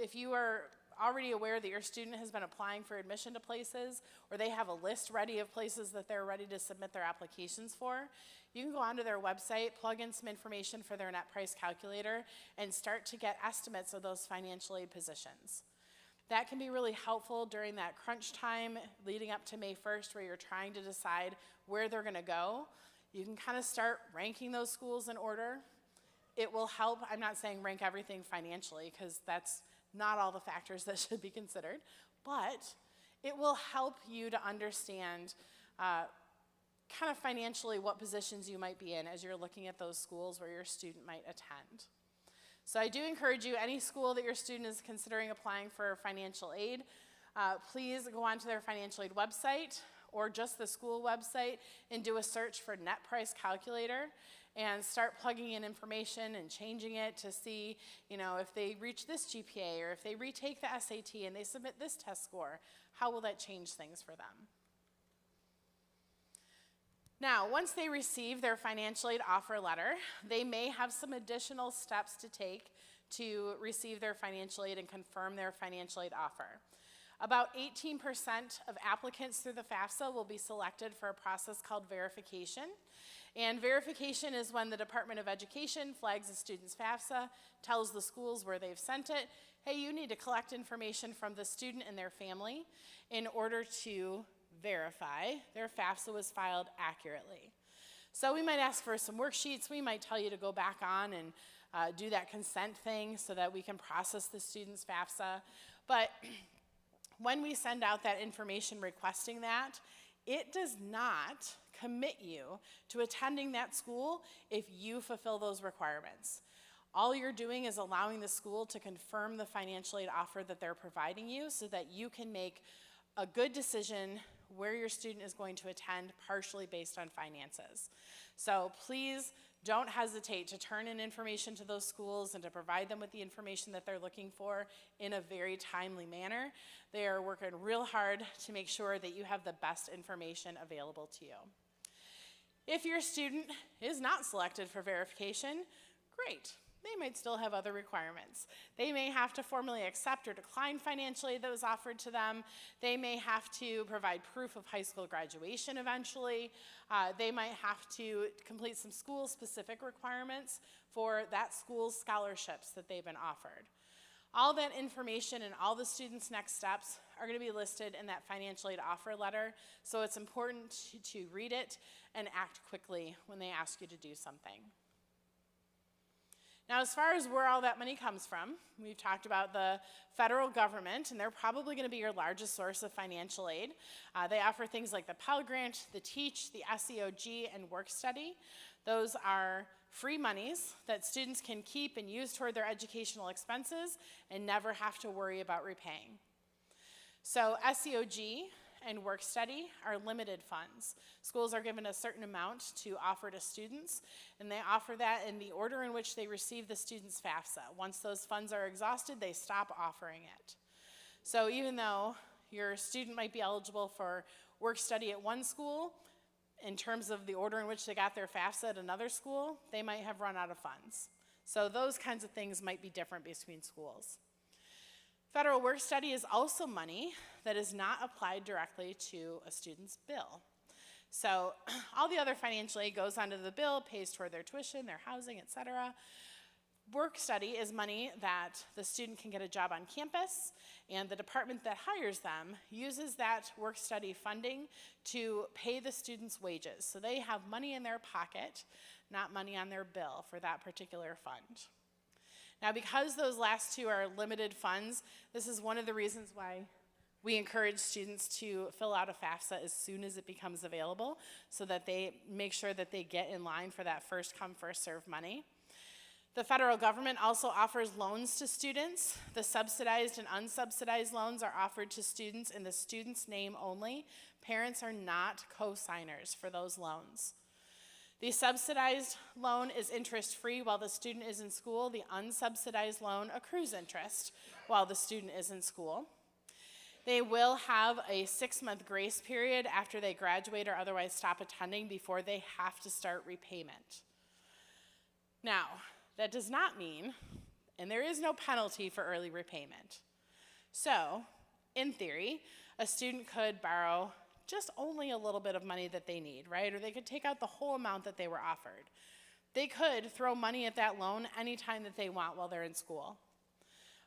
if you are already aware that your student has been applying for admission to places, or they have a list ready of places that they're ready to submit their applications for, you can go onto their website, plug in some information for their net price calculator, and start to get estimates of those financial aid positions. That can be really helpful during that crunch time leading up to May 1st where you're trying to decide where they're going to go. You can kind of start ranking those schools in order. It will help. I'm not saying rank everything financially because that's not all the factors that should be considered, but it will help you to understand kind of financially what positions you might be in as you're looking at those schools where your student might attend. So I do encourage you, any school that your student is considering applying for financial aid, please go onto their financial aid website or just the school website and do a search for net price calculator and start plugging in information and changing it to see, if they reach this GPA or if they retake the SAT and they submit this test score, how will that change things for them? Now, once they receive their financial aid offer letter, they may have some additional steps to take to receive their financial aid and confirm their financial aid offer. About 18% of applicants through the FAFSA will be selected for a process called verification. And verification is when the Department of Education flags a student's FAFSA, tells the schools where they've sent it, hey, you need to collect information from the student and their family in order to verify their FAFSA was filed accurately. So we might ask for some worksheets. We might tell you to go back on and do that consent thing so that we can process the student's FAFSA. But when we send out that information requesting that, it does not commit you to attending that school if you fulfill those requirements. All you're doing is allowing the school to confirm the financial aid offer that they're providing you so that you can make a good decision where your student is going to attend, partially based on finances. So please don't hesitate to turn in information to those schools and to provide them with the information that they're looking for in a very timely manner. They are working real hard to make sure that you have the best information available to you. If your student is not selected for verification, great. They might still have other requirements. They may have to formally accept or decline financial aid that was offered to them. They may have to provide proof of high school graduation eventually. They might have to complete some school-specific requirements for that school's scholarships that they've been offered. All that information and all the students' next steps are going to be listed in that financial aid offer letter, so it's important to read it and act quickly when they ask you to do something. Now, as far as where all that money comes from, we've talked about the federal government, and they're probably going to be your largest source of financial aid. They offer things like the Pell Grant, the TEACH, the SEOG, and Work Study. Those are free monies that students can keep and use toward their educational expenses and never have to worry about repaying. So SEOG and work study are limited funds. Schools are given a certain amount to offer to students, and they offer that in the order in which they receive the student's FAFSA. Once those funds are exhausted, they stop offering it. So even though your student might be eligible for work study at one school, in terms of the order in which they got their FAFSA at another school, they might have run out of funds. So those kinds of things might be different between schools. Federal work study is also money that is not applied directly to a student's bill. So all the other financial aid goes onto the bill, pays toward their tuition, their housing, etc. Work study is money that the student can get a job on campus, and the department that hires them uses that work study funding to pay the student's wages. So they have money in their pocket, not money on their bill for that particular fund. Now, because those last two are limited funds, this is one of the reasons why we encourage students to fill out a FAFSA as soon as it becomes available so that they make sure that they get in line for that first come, first serve money. The federal government also offers loans to students. The subsidized and unsubsidized loans are offered to students in the student's name only. Parents are not co-signers for those loans. The subsidized loan is interest-free while the student is in school. The unsubsidized loan accrues interest while the student is in school. They will have a 6-month grace period after they graduate or otherwise stop attending before they have to start repayment. Now, that does not mean, and there is no penalty for early repayment. So, in theory, a student could borrow just only a little bit of money that they need, right? Or they could take out the whole amount that they were offered. They could throw money at that loan anytime that they want while they're in school.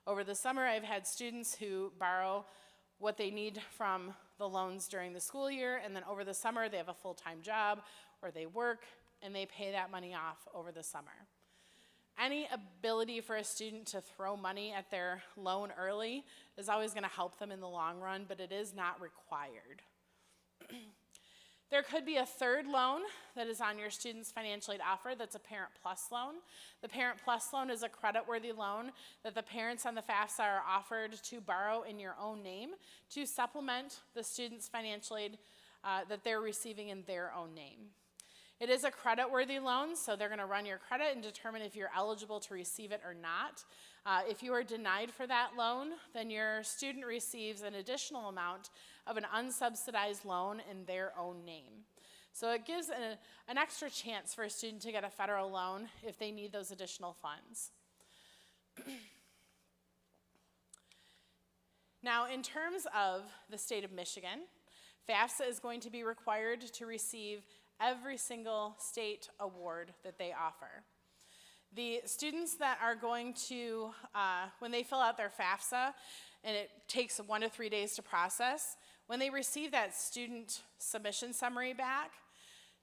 Over the summer, I've had students who borrow what they need from the loans during the school year, and then over the summer, they have a full-time job, or they work, and they pay that money off over the summer. Any ability for a student to throw money at their loan early is always going to help them in the long run, but it is not required. There could be a third loan that is on your student's financial aid offer that's a Parent Plus loan. The Parent Plus loan is a credit-worthy loan that the parents on the FAFSA are offered to borrow in your own name to supplement the student's financial aid that they're receiving in their own name. It is a credit-worthy loan, so they're going to run your credit and determine if you're eligible to receive it or not. If you are denied for that loan, then your student receives an additional amount of an unsubsidized loan in their own name. So it gives an extra chance for a student to get a federal loan if they need those additional funds. Now, in terms of the state of Michigan, FAFSA is going to be required to receive every single state award that they offer. The students that are going to, when they fill out their FAFSA, and it takes 1 to 3 days to process, when they receive that student submission summary back,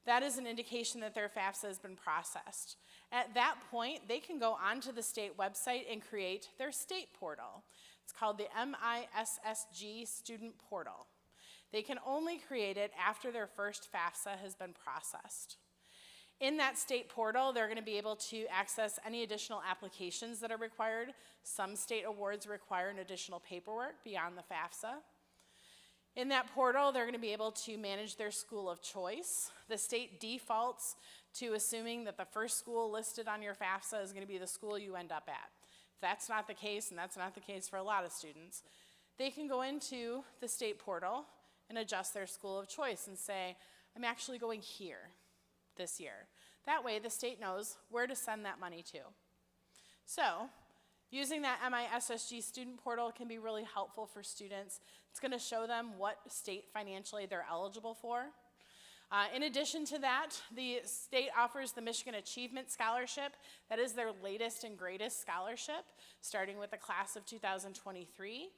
that is an indication that their FAFSA has been processed. At that point, they can go onto the state website and create their state portal. It's called the MISSG Student Portal. They can only create it after their first FAFSA has been processed. In that state portal, they're going to be able to access any additional applications that are required. Some state awards require an additional paperwork beyond the FAFSA. In that portal, they're going to be able to manage their school of choice. The state defaults to assuming that the first school listed on your FAFSA is going to be the school you end up at. If that's not the case, and that's not the case for a lot of students, they can go into the state portal and adjust their school of choice and say, I'm actually going here this year. That way, the state knows where to send that money to. So, using that MISSG student portal can be really helpful for students. It's going to show them what state financial aid they're eligible for. In addition to that, the state offers the Michigan Achievement Scholarship. That is their latest and greatest scholarship, starting with the class of 2023.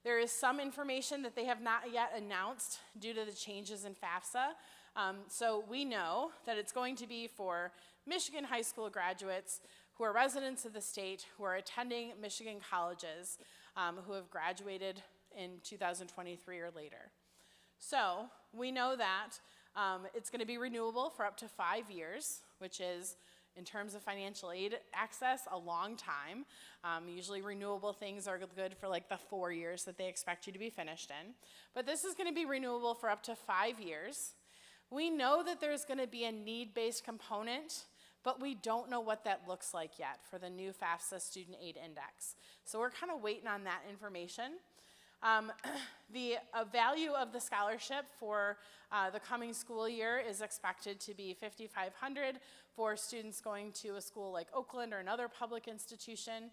There is some information that they have not yet announced due to the changes in FAFSA. So we know that it's going to be for Michigan high school graduates who are residents of the state, who are attending Michigan colleges, who have graduated in 2023 or later. So we know that it's going to be renewable for up to 5 years, which is in terms of financial aid access, a long time. Usually renewable things are good for like the 4 years that they expect you to be finished in. But this is going to be renewable for up to 5 years. We know that there's going to be a need-based component, but we don't know what that looks like yet for the new FAFSA Student Aid Index. So we're kind of waiting on that information. The value of the scholarship for the coming school year is expected to be $5,500 for students going to a school like Oakland or another public institution.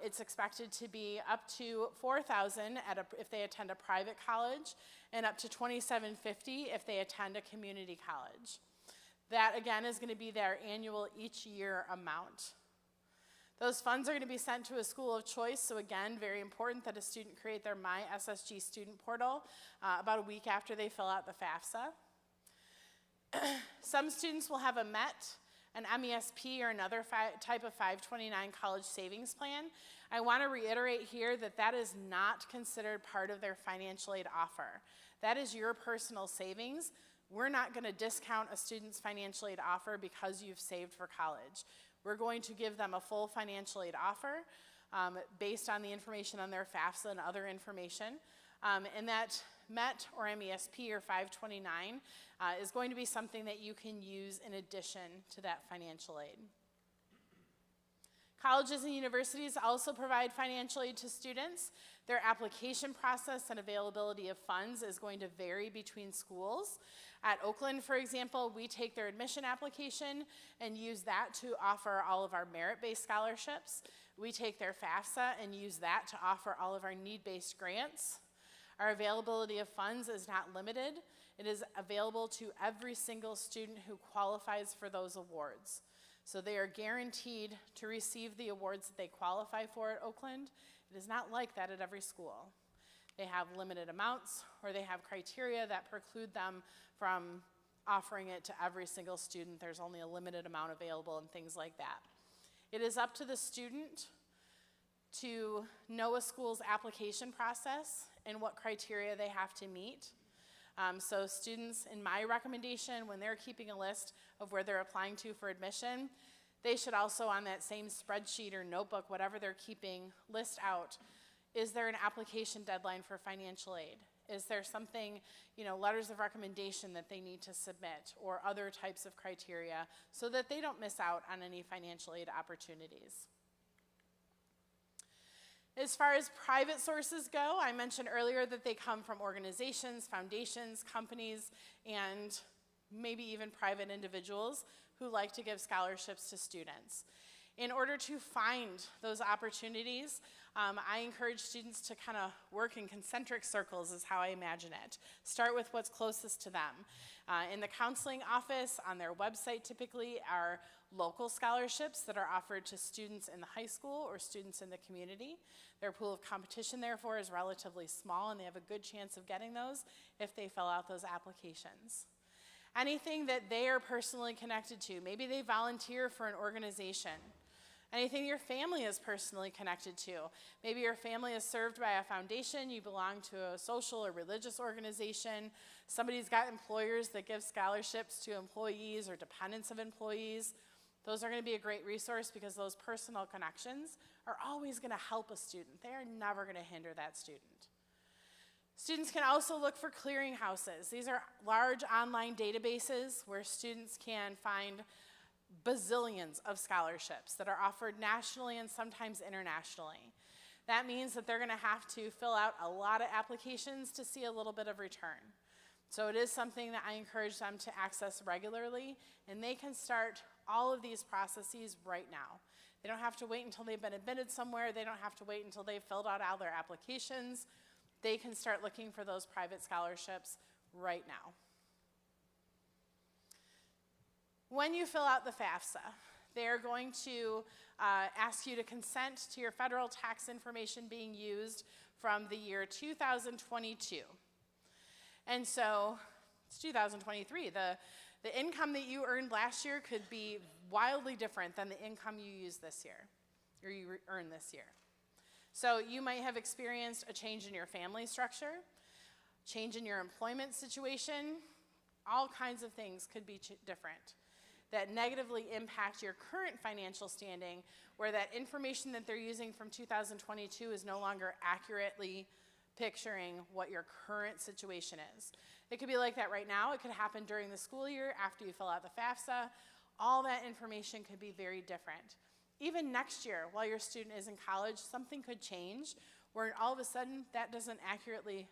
It's expected to be up to $4,000 if they attend a private college, and up to $2,750 if they attend a community college. That, again, is going to be their annual each year amount. Those funds are going to be sent to a school of choice, so again, very important that a student create their My SSG student portal about a week after they fill out the FAFSA. Some students will have a MET, an MESP, or another type of 529 college savings plan. I want to reiterate here that that is not considered part of their financial aid offer. That is your personal savings. We're not going to discount a student's financial aid offer because you've saved for college. We're going to give them a full financial aid offer based on the information on their FAFSA and other information. And that MET or MESP or 529 is going to be something that you can use in addition to that financial aid. Colleges and universities also provide financial aid to students. Their application process and availability of funds is going to vary between schools. At Oakland, for example, we take their admission application and use that to offer all of our merit-based scholarships. We take their FAFSA and use that to offer all of our need-based grants. Our availability of funds is not limited. It is available to every single student who qualifies for those awards. So they are guaranteed to receive the awards that they qualify for at Oakland. It is not like that at every school. They have limited amounts, or they have criteria that preclude them from offering it to every single student. There's only a limited amount available and things like that. It is up to the student to know a school's application process and what criteria they have to meet. So students, in my recommendation, when they're keeping a list of where they're applying to for admission, they should also, on that same spreadsheet or notebook, whatever they're keeping, list out, is there an application deadline for financial aid? Is there something, letters of recommendation that they need to submit, or other types of criteria, so that they don't miss out on any financial aid opportunities? As far as private sources go, I mentioned earlier that they come from organizations, foundations, companies, and maybe even private individuals who like to give scholarships to students. In order to find those opportunities, I encourage students to kind of work in concentric circles is how I imagine it. Start with what's closest to them. In the counseling office, on their website typically are local scholarships that are offered to students in the high school or students in the community. Their pool of competition, therefore, is relatively small, and they have a good chance of getting those if they fill out those applications. Anything that they are personally connected to, maybe they volunteer for an organization. Anything your family is personally connected to. Maybe your family is served by a foundation, you belong to a social or religious organization, somebody's got employers that give scholarships to employees or dependents of employees. Those are going to be a great resource because those personal connections are always going to help a student. They are never going to hinder that student. Students can also look for clearinghouses. These are large online databases where students can find bazillions of scholarships that are offered nationally and sometimes internationally. That means that they're going to have to fill out a lot of applications to see a little bit of return. So it is something that I encourage them to access regularly, and they can start all of these processes right now. They don't have to wait until they've been admitted somewhere. They don't have to wait until they've filled out all their applications. They can start looking for those private scholarships right now. When you fill out the FAFSA, they're going to ask you to consent to your federal tax information being used from the year 2022. And so it's 2023. The income that you earned last year could be wildly different than the income you use this year, or you earn this year. So you might have experienced a change in your family structure, change in your employment situation. All kinds of things could be different. that negatively impact your current financial standing, where that information that they're using from 2022 is no longer accurately picturing what your current situation is. It could be like that right now. It could happen during the school year after you fill out the FAFSA. All that information could be very different. Even next year, while your student is in college, something could change where all of a sudden that doesn't accurately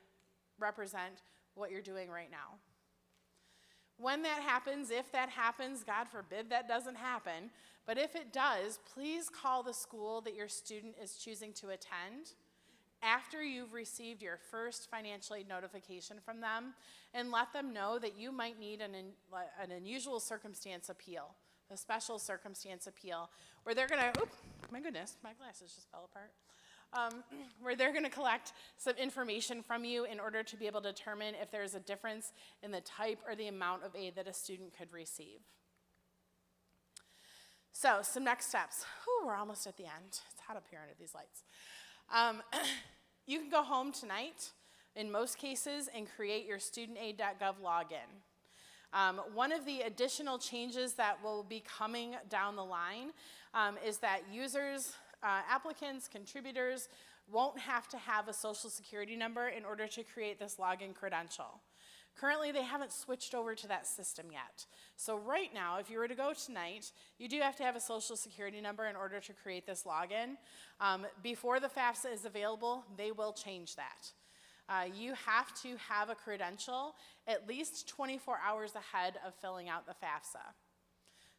represent what you're doing right now. When that happens, if that happens, God forbid that doesn't happen, but if it does, please call the school that your student is choosing to attend after you've received your first financial aid notification from them, and let them know that you might need an unusual circumstance appeal, a special circumstance appeal, where they're gonna, oop, my goodness, my glasses just fell apart. Where they're gonna collect some information from you in order to be able to determine if there's a difference in the type or the amount of aid that a student could receive. So, some next steps. Whew, we're almost at the end. It's hot up here under these lights. You can go home tonight, in most cases, and create your studentaid.gov login. One of the additional changes that will be coming down the line is that users, applicants, contributors won't have to have a social security number in order to create this login credential. Currently, they haven't switched over to that system yet. So right now, if you were to go tonight, you do have to have a social security number in order to create this login. Before the FAFSA is available, they will change that. You have to have a credential at least 24 hours ahead of filling out the FAFSA.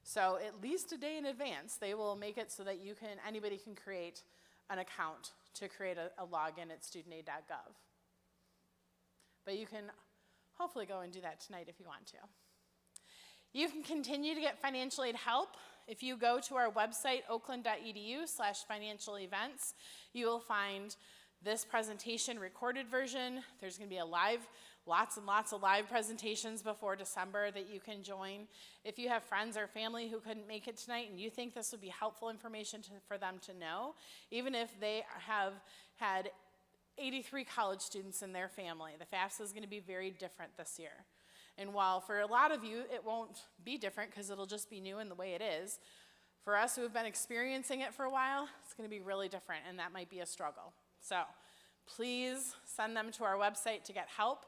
So at least a day in advance, they will make it so that anybody can create an account to create a login at studentaid.gov. But you can hopefully go and do that tonight if you want to. You can continue to get financial aid help. If you go to our website, oakland.edu/financial events, you will find this presentation recorded version. There's going to be lots and lots of live presentations before December that you can join. If you have friends or family who couldn't make it tonight and you think this would be helpful information for them to know, even if they have had 83 college students in their family, the FAFSA is going to be very different this year. And while for a lot of you it won't be different because it'll just be new in the way it is, for us who have been experiencing it for a while, it's going to be really different, and that might be a struggle. So please send them to our website to get help.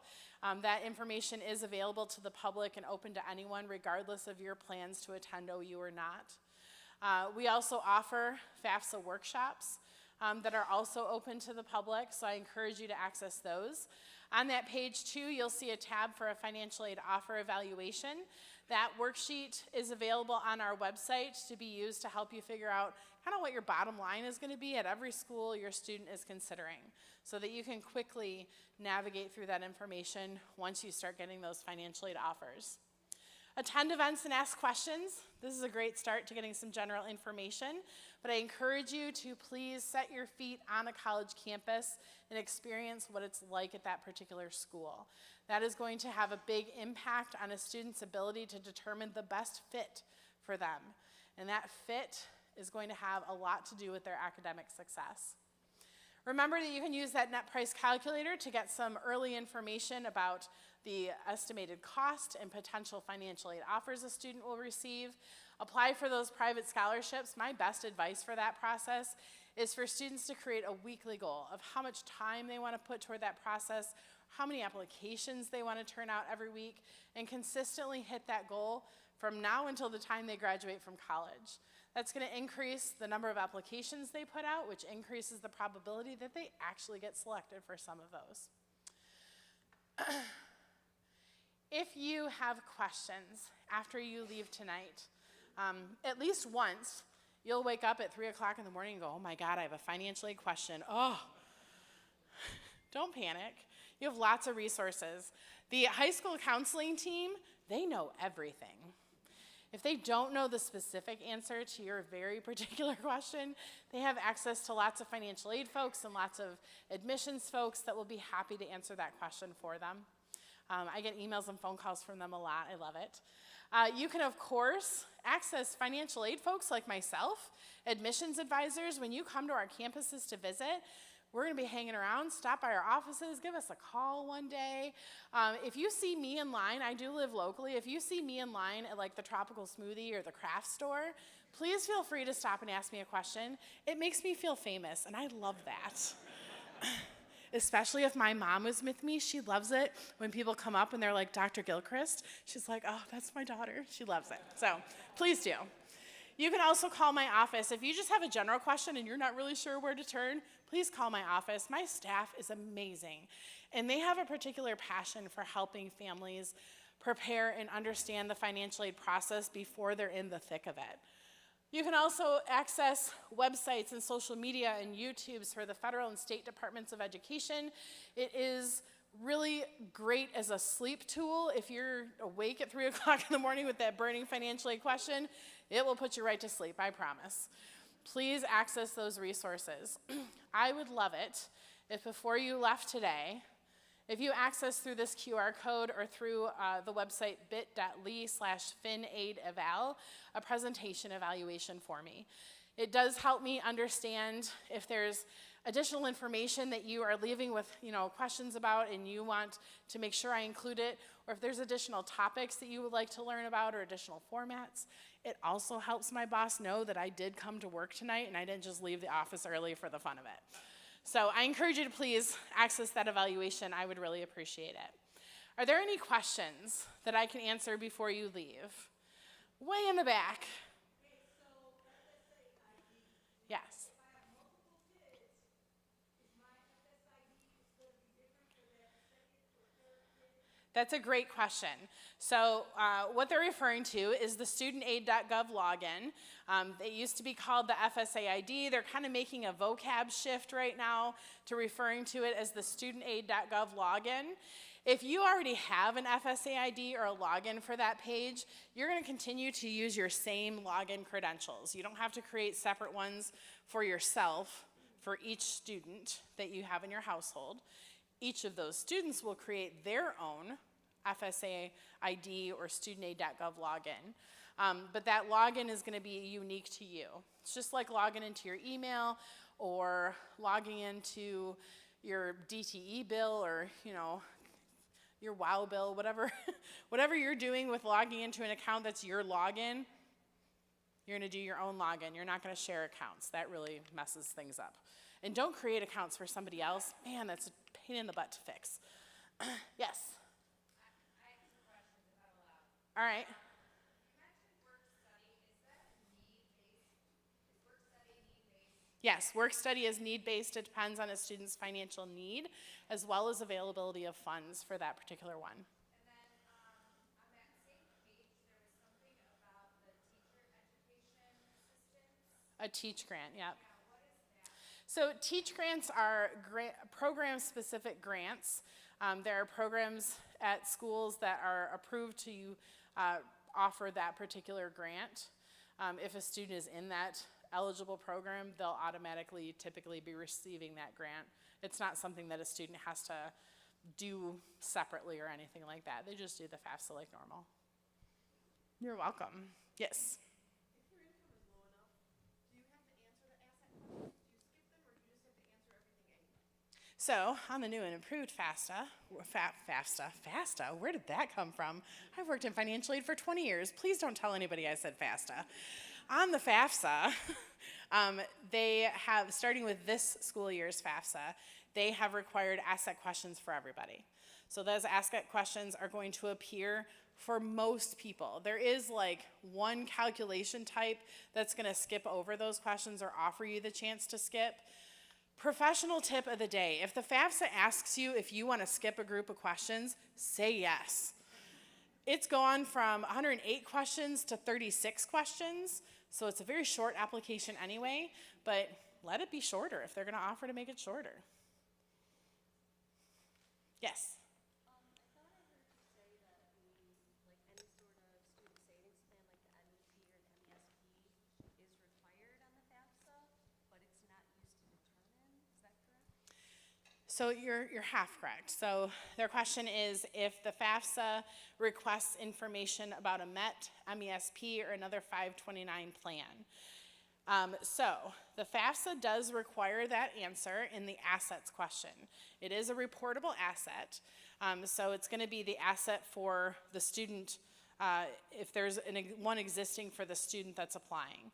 That information is available to the public and open to anyone regardless of your plans to attend OU or not. We also offer FAFSA workshops that are also open to the public, so I encourage you to access those. On that page too, you'll see a tab for a financial aid offer evaluation. That worksheet is available on our website to be used to help you figure out kind of what your bottom line is going to be at every school your student is considering, so that you can quickly navigate through that information once you start getting those financial aid offers. Attend events and ask questions. This is a great start to getting some general information, but I encourage you to please set your feet on a college campus and experience what it's like at that particular school. That is going to have a big impact on a student's ability to determine the best fit for them. And that fit is going to have a lot to do with their academic success. Remember that you can use that net price calculator to get some early information about the estimated cost and potential financial aid offers a student will receive. Apply for those private scholarships. My best advice for that process is for students to create a weekly goal of how much time they want to put toward that process, how many applications they want to turn out every week, and consistently hit that goal from now until the time they graduate from college. That's going to increase the number of applications they put out, which increases the probability that they actually get selected for some of those. If you have questions after you leave tonight, at least once, you'll wake up at 3 o'clock in the morning and go, oh my God, I have a financial aid question. Oh, don't panic. You have lots of resources. The high school counseling team, they know everything. If they don't know the specific answer to your very particular question, they have access to lots of financial aid folks and lots of admissions folks that will be happy to answer that question for them. I get emails and phone calls from them a lot. I love it. You can, of course, access financial aid folks like myself, admissions advisors. When you come to our campuses to visit, we're going to be hanging around. Stop by our offices. Give us a call one day. If you see me in line, I do live locally. If you see me in line at like the Tropical Smoothie or the craft store, please feel free to stop and ask me a question. It makes me feel famous, and I love that. Especially if my mom was with me. She loves it when people come up and they're like, Dr. Gilchrist. She's like, oh, that's my daughter. She loves it. So please do. You can also call my office. If you just have a general question and you're not really sure where to turn, please call my office. My staff is amazing, and they have a particular passion for helping families prepare and understand the financial aid process before they're in the thick of it. You can also access websites and social media and YouTubes for the federal and state departments of education. It is really great as a sleep tool. If you're awake at 3 o'clock in the morning with that burning financial aid question, it will put you right to sleep, I promise. Please access those resources. I would love it if before you left today, if you access through this QR code or through the website bit.ly/FinAidEval, a presentation evaluation for me. It does help me understand if there's additional information that you are leaving with questions about and you want to make sure I include it, or if there's additional topics that you would like to learn about or additional formats. It also helps my boss know that I did come to work tonight and I didn't just leave the office early for the fun of it. So I encourage you to please access that evaluation. I would really appreciate it. Are there any questions that I can answer before you leave? Way in the back. Yes. That's a great question. So what they're referring to is the studentaid.gov login. It used to be called the FSA ID. They're kind of making a vocab shift right now to referring to it as the studentaid.gov login. If you already have an FSA ID or a login for that page, you're going to continue to use your same login credentials. You don't have to create separate ones for yourself for each student that you have in your household. Each of those students will create their own FSA ID or studentaid.gov login. But that login is going to be unique to you. It's just like logging into your email or logging into your DTE bill or, your WOW bill, whatever, whatever you're doing with logging into an account that's your login, you're going to do your own login. You're not going to share accounts. That really messes things up. And don't create accounts for somebody else. Man, that's a pain in the butt to fix. Yes? All right. Yes, work study is need-based. It depends on a student's financial need as well as availability of funds for that particular one. And then on that same page, there was something about the teacher education assistance. A Teach Grant, yep. Yeah, what is that? So Teach Grants are program-specific grants. There are programs at schools that are approved to offer that particular grant. If a student is in that eligible program, they'll automatically typically be receiving that grant. It's not something that a student has to do separately or anything like that. They just do the FAFSA like normal. You're welcome. Yes? If your income is low enough, do you have to answer the asset questions? Do you skip them, or do you just have to answer everything anyway? So on the new and improved FAFSA, where did that come from? I've worked in financial aid for 20 years. Please don't tell anybody I said FAFSA. On the FAFSA, they have, starting with this school year's FAFSA, they have required asset questions for everybody. So those asset questions are going to appear for most people. There is like one calculation type that's going to skip over those questions or offer you the chance to skip. Professional tip of the day, if the FAFSA asks you if you want to skip a group of questions, say yes. It's gone from 108 questions to 36 questions, so it's a very short application anyway, but let it be shorter if they're going to offer to make it shorter. Yes? I thought I heard you say that like any sort of student savings plan, like the MEP or the MESP, is required on the FAFSA, but it's not used to determine. Is that correct? So you're half correct. So their question is if the FAFSA requests information about a MET, MESP, or another 529 plan. So the FAFSA does require that answer in the assets question. It is a reportable asset, so it's going to be the asset for the student if there's one existing for the student that's applying.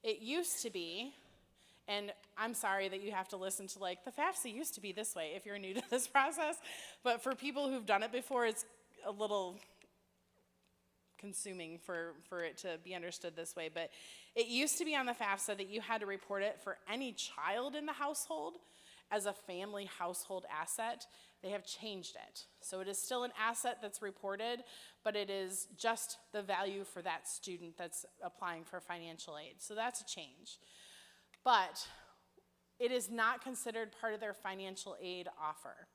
It used to be, and I'm sorry that you have to listen to like, the FAFSA used to be this way if you're new to this process, but for people who've done it before, it's a little consuming for it to be understood this way. But it used to be on the FAFSA that you had to report it for any child in the household as a family household asset. They have changed it. So it is still an asset that's reported, but it is just the value for that student that's applying for financial aid. So that's a change. But it is not considered part of their financial aid offer.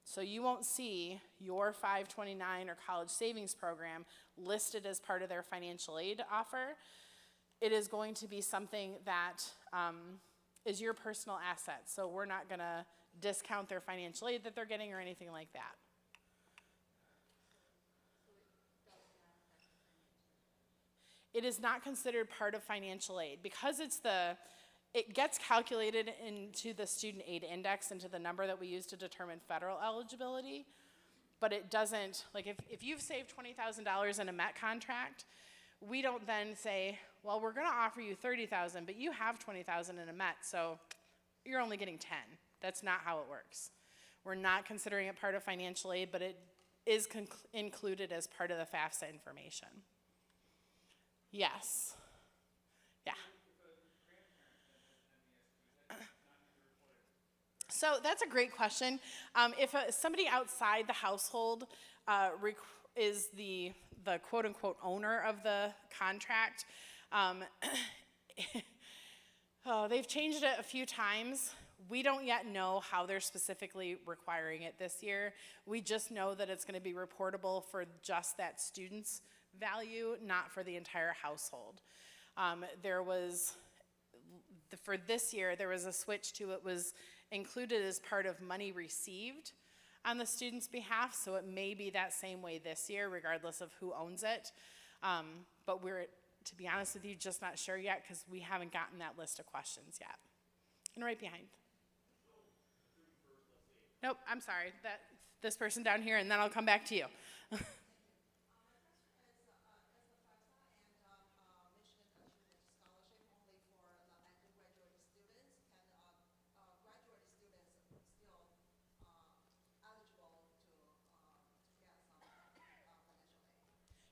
So you won't see your 529 or college savings program listed as part of their financial aid offer. It is going to be something that is your personal asset. So we're not going to discount their financial aid that they're getting or anything like that. It is not considered part of financial aid because it gets calculated into the student aid index, into the number that we use to determine federal eligibility, but it doesn't, like if you've saved $20,000 in a MET contract, we don't then say, well, we're gonna offer you $30,000, but you have $20,000 in a MET, so you're only getting 10. That's not how it works. We're not considering it part of financial aid, but it is included as part of the FAFSA information. Yes. Yeah. So that's a great question. If somebody outside the household is the quote-unquote owner of the contract, they've changed it a few times. We don't yet know how they're specifically requiring it this year. We just know that it's going to be reportable for just that student's value, not for the entire household. For this year, there was a switch to it was included as part of money received on the student's behalf, so it may be that same way this year, regardless of who owns it. But we're, to be honest with you, just not sure yet because we haven't gotten that list of questions yet. And right behind. Nope, I'm sorry, this person down here, and then I'll come back to you.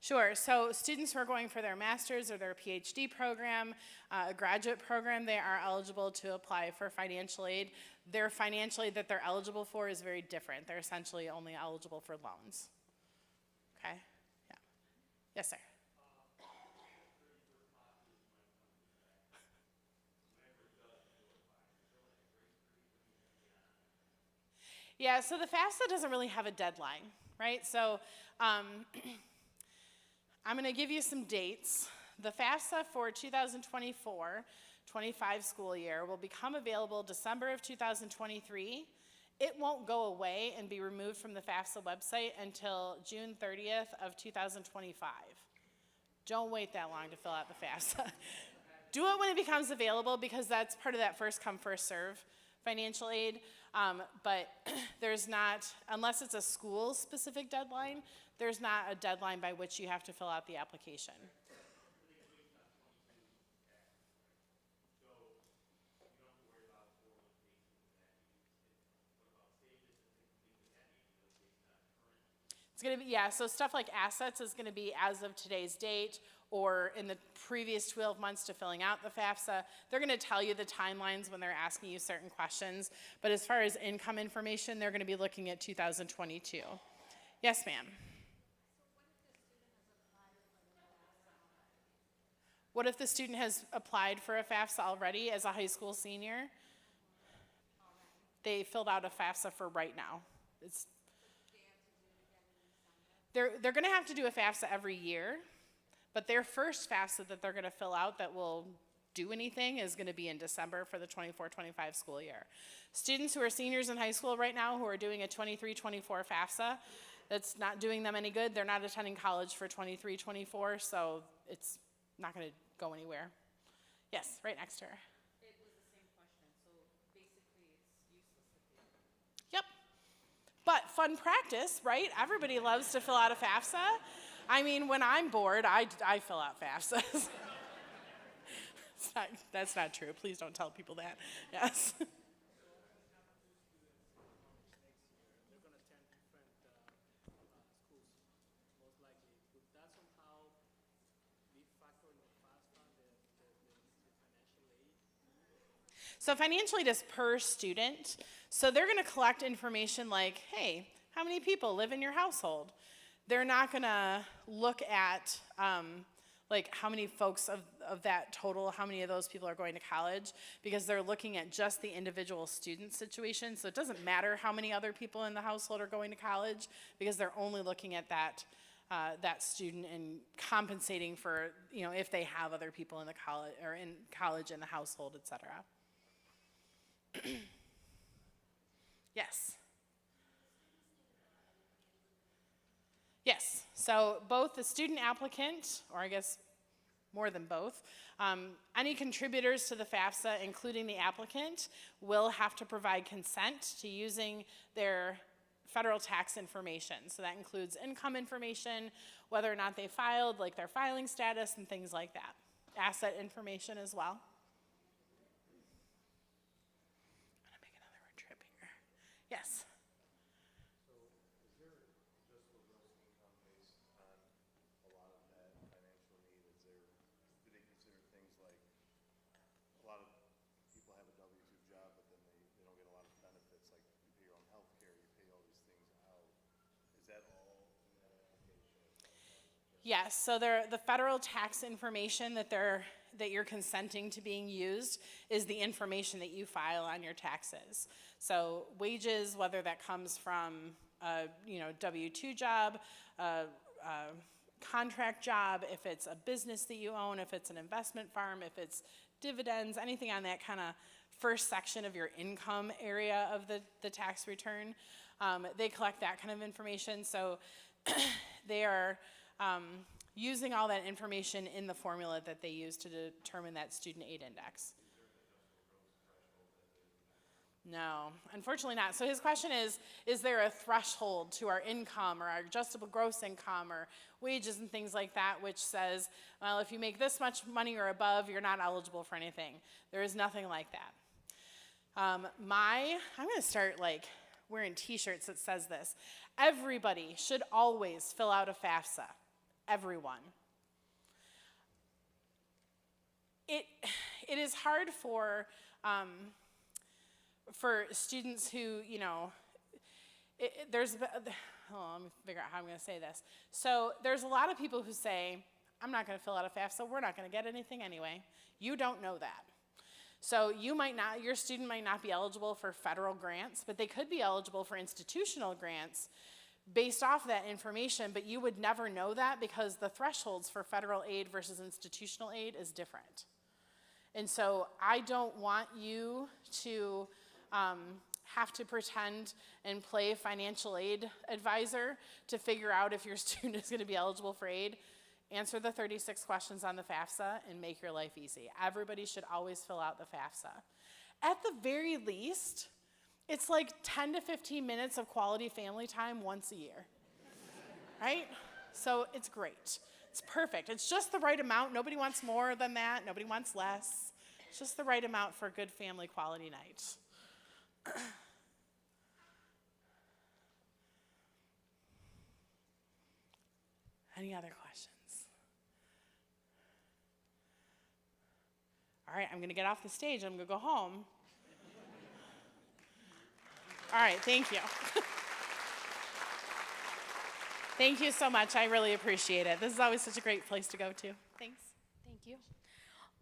Sure, so students who are going for their master's or their PhD program, a graduate program, they are eligible to apply for financial aid. Their financial aid that they're eligible for is very different. They're essentially only eligible for loans. Okay, yeah. Yes, sir. Yeah, so the FAFSA doesn't really have a deadline, right? So I'm going to give you some dates. The FAFSA for 2024-25 school year will become available December of 2023. It won't go away and be removed from the FAFSA website until June 30th of 2025. Don't wait that long to fill out the FAFSA. Do it when it becomes available because that's part of that first come, first serve financial aid. But there's not, unless it's a school-specific deadline, there's not a deadline by which you have to fill out the application. It's going to be, yeah, so stuff like assets is going to be as of today's date or in the previous 12 months to filling out the FAFSA. They're going to tell you the timelines when they're asking you certain questions. But as far as income information, they're going to be looking at 2022. Yes, ma'am. What if the student has applied for a FAFSA already as a high school senior? They filled out a FAFSA for right now. They're going to have to do a FAFSA every year, but their first FAFSA that they're going to fill out that will do anything is going to be in December for the 24-25 school year. Students who are seniors in high school right now who are doing a 23-24 FAFSA, that's not doing them any good. They're not attending college for 23-24, so it's not going to go anywhere. Yes, right next to her. It was the same question, so basically it's useless if you. Yep. But fun practice, right? Everybody loves to fill out a FAFSA. I mean, when I'm bored, I fill out FAFSAs. That's not true. Please don't tell people that. Yes. They're going to attend different schools, most likely. Would that somehow be factor in the FAFSA, the financial aid? So financial aid is per student. So they're going to collect information like, hey, how many people live in your household? They're not going to look at like how many folks of that total, how many of those people are going to college, because they're looking at just the individual student situation. So it doesn't matter how many other people in the household are going to college, because they're only looking at that that student and compensating for, you know, if they have other people in the college or in college in the household, et cetera. Yes. Yes, so both the student applicant, or I guess more than both, any contributors to the FAFSA, including the applicant, will have to provide consent to using their federal tax information. So that includes income information, whether or not they filed, like their filing status and things like that. Asset information as well. I'm gonna make another road trip here. Yes. Yes, so the federal tax information that you're consenting to being used is the information that you file on your taxes. So wages, whether that comes from a W-2 job, a contract job, if it's a business that you own, if it's an investment farm, if it's dividends, anything on that kind of first section of your income area of the tax return, they collect that kind of information. So they are using all that information in the formula that they use to determine that student aid index. No, unfortunately not. So his question is there a threshold to our income or our adjustable gross income or wages and things like that, which says, well, if you make this much money or above, you're not eligible for anything. There is nothing like that. I'm going to start like wearing t-shirts that says this. Everybody should always fill out a FAFSA. Everyone. It is hard for students who, let me figure out how I'm going to say this. So there's a lot of people who say, I'm not going to fill out a FAFSA, we're not going to get anything anyway. You don't know that. So your student might not be eligible for federal grants, but they could be eligible for institutional grants based off that information, but you would never know that because the thresholds for federal aid versus institutional aid is different. And so I don't want you to have to pretend and play financial aid advisor to figure out if your student is going to be eligible for aid. Answer the 36 questions on the FAFSA and make your life easy. Everybody should always fill out the FAFSA. At the very least, it's like 10 to 15 minutes of quality family time once a year, right? So it's great. It's perfect. It's just the right amount. Nobody wants more than that. Nobody wants less. It's just the right amount for a good family quality night. Any other questions? All right, I'm going to get off the stage. I'm going to go home. All right, thank you. Thank you so much. I really appreciate it. This is always such a great place to go to. Thanks. Thank you.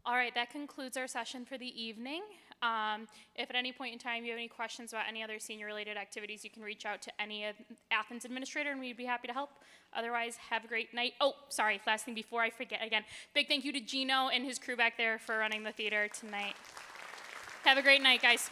All right, that concludes our session for the evening. If at any point in time you have any questions about any other senior-related activities, you can reach out to any Athens administrator, and we'd be happy to help. Otherwise, have a great night. Oh, sorry, last thing before I forget again. Big thank you to Gino and his crew back there for running the theater tonight. Have a great night, guys.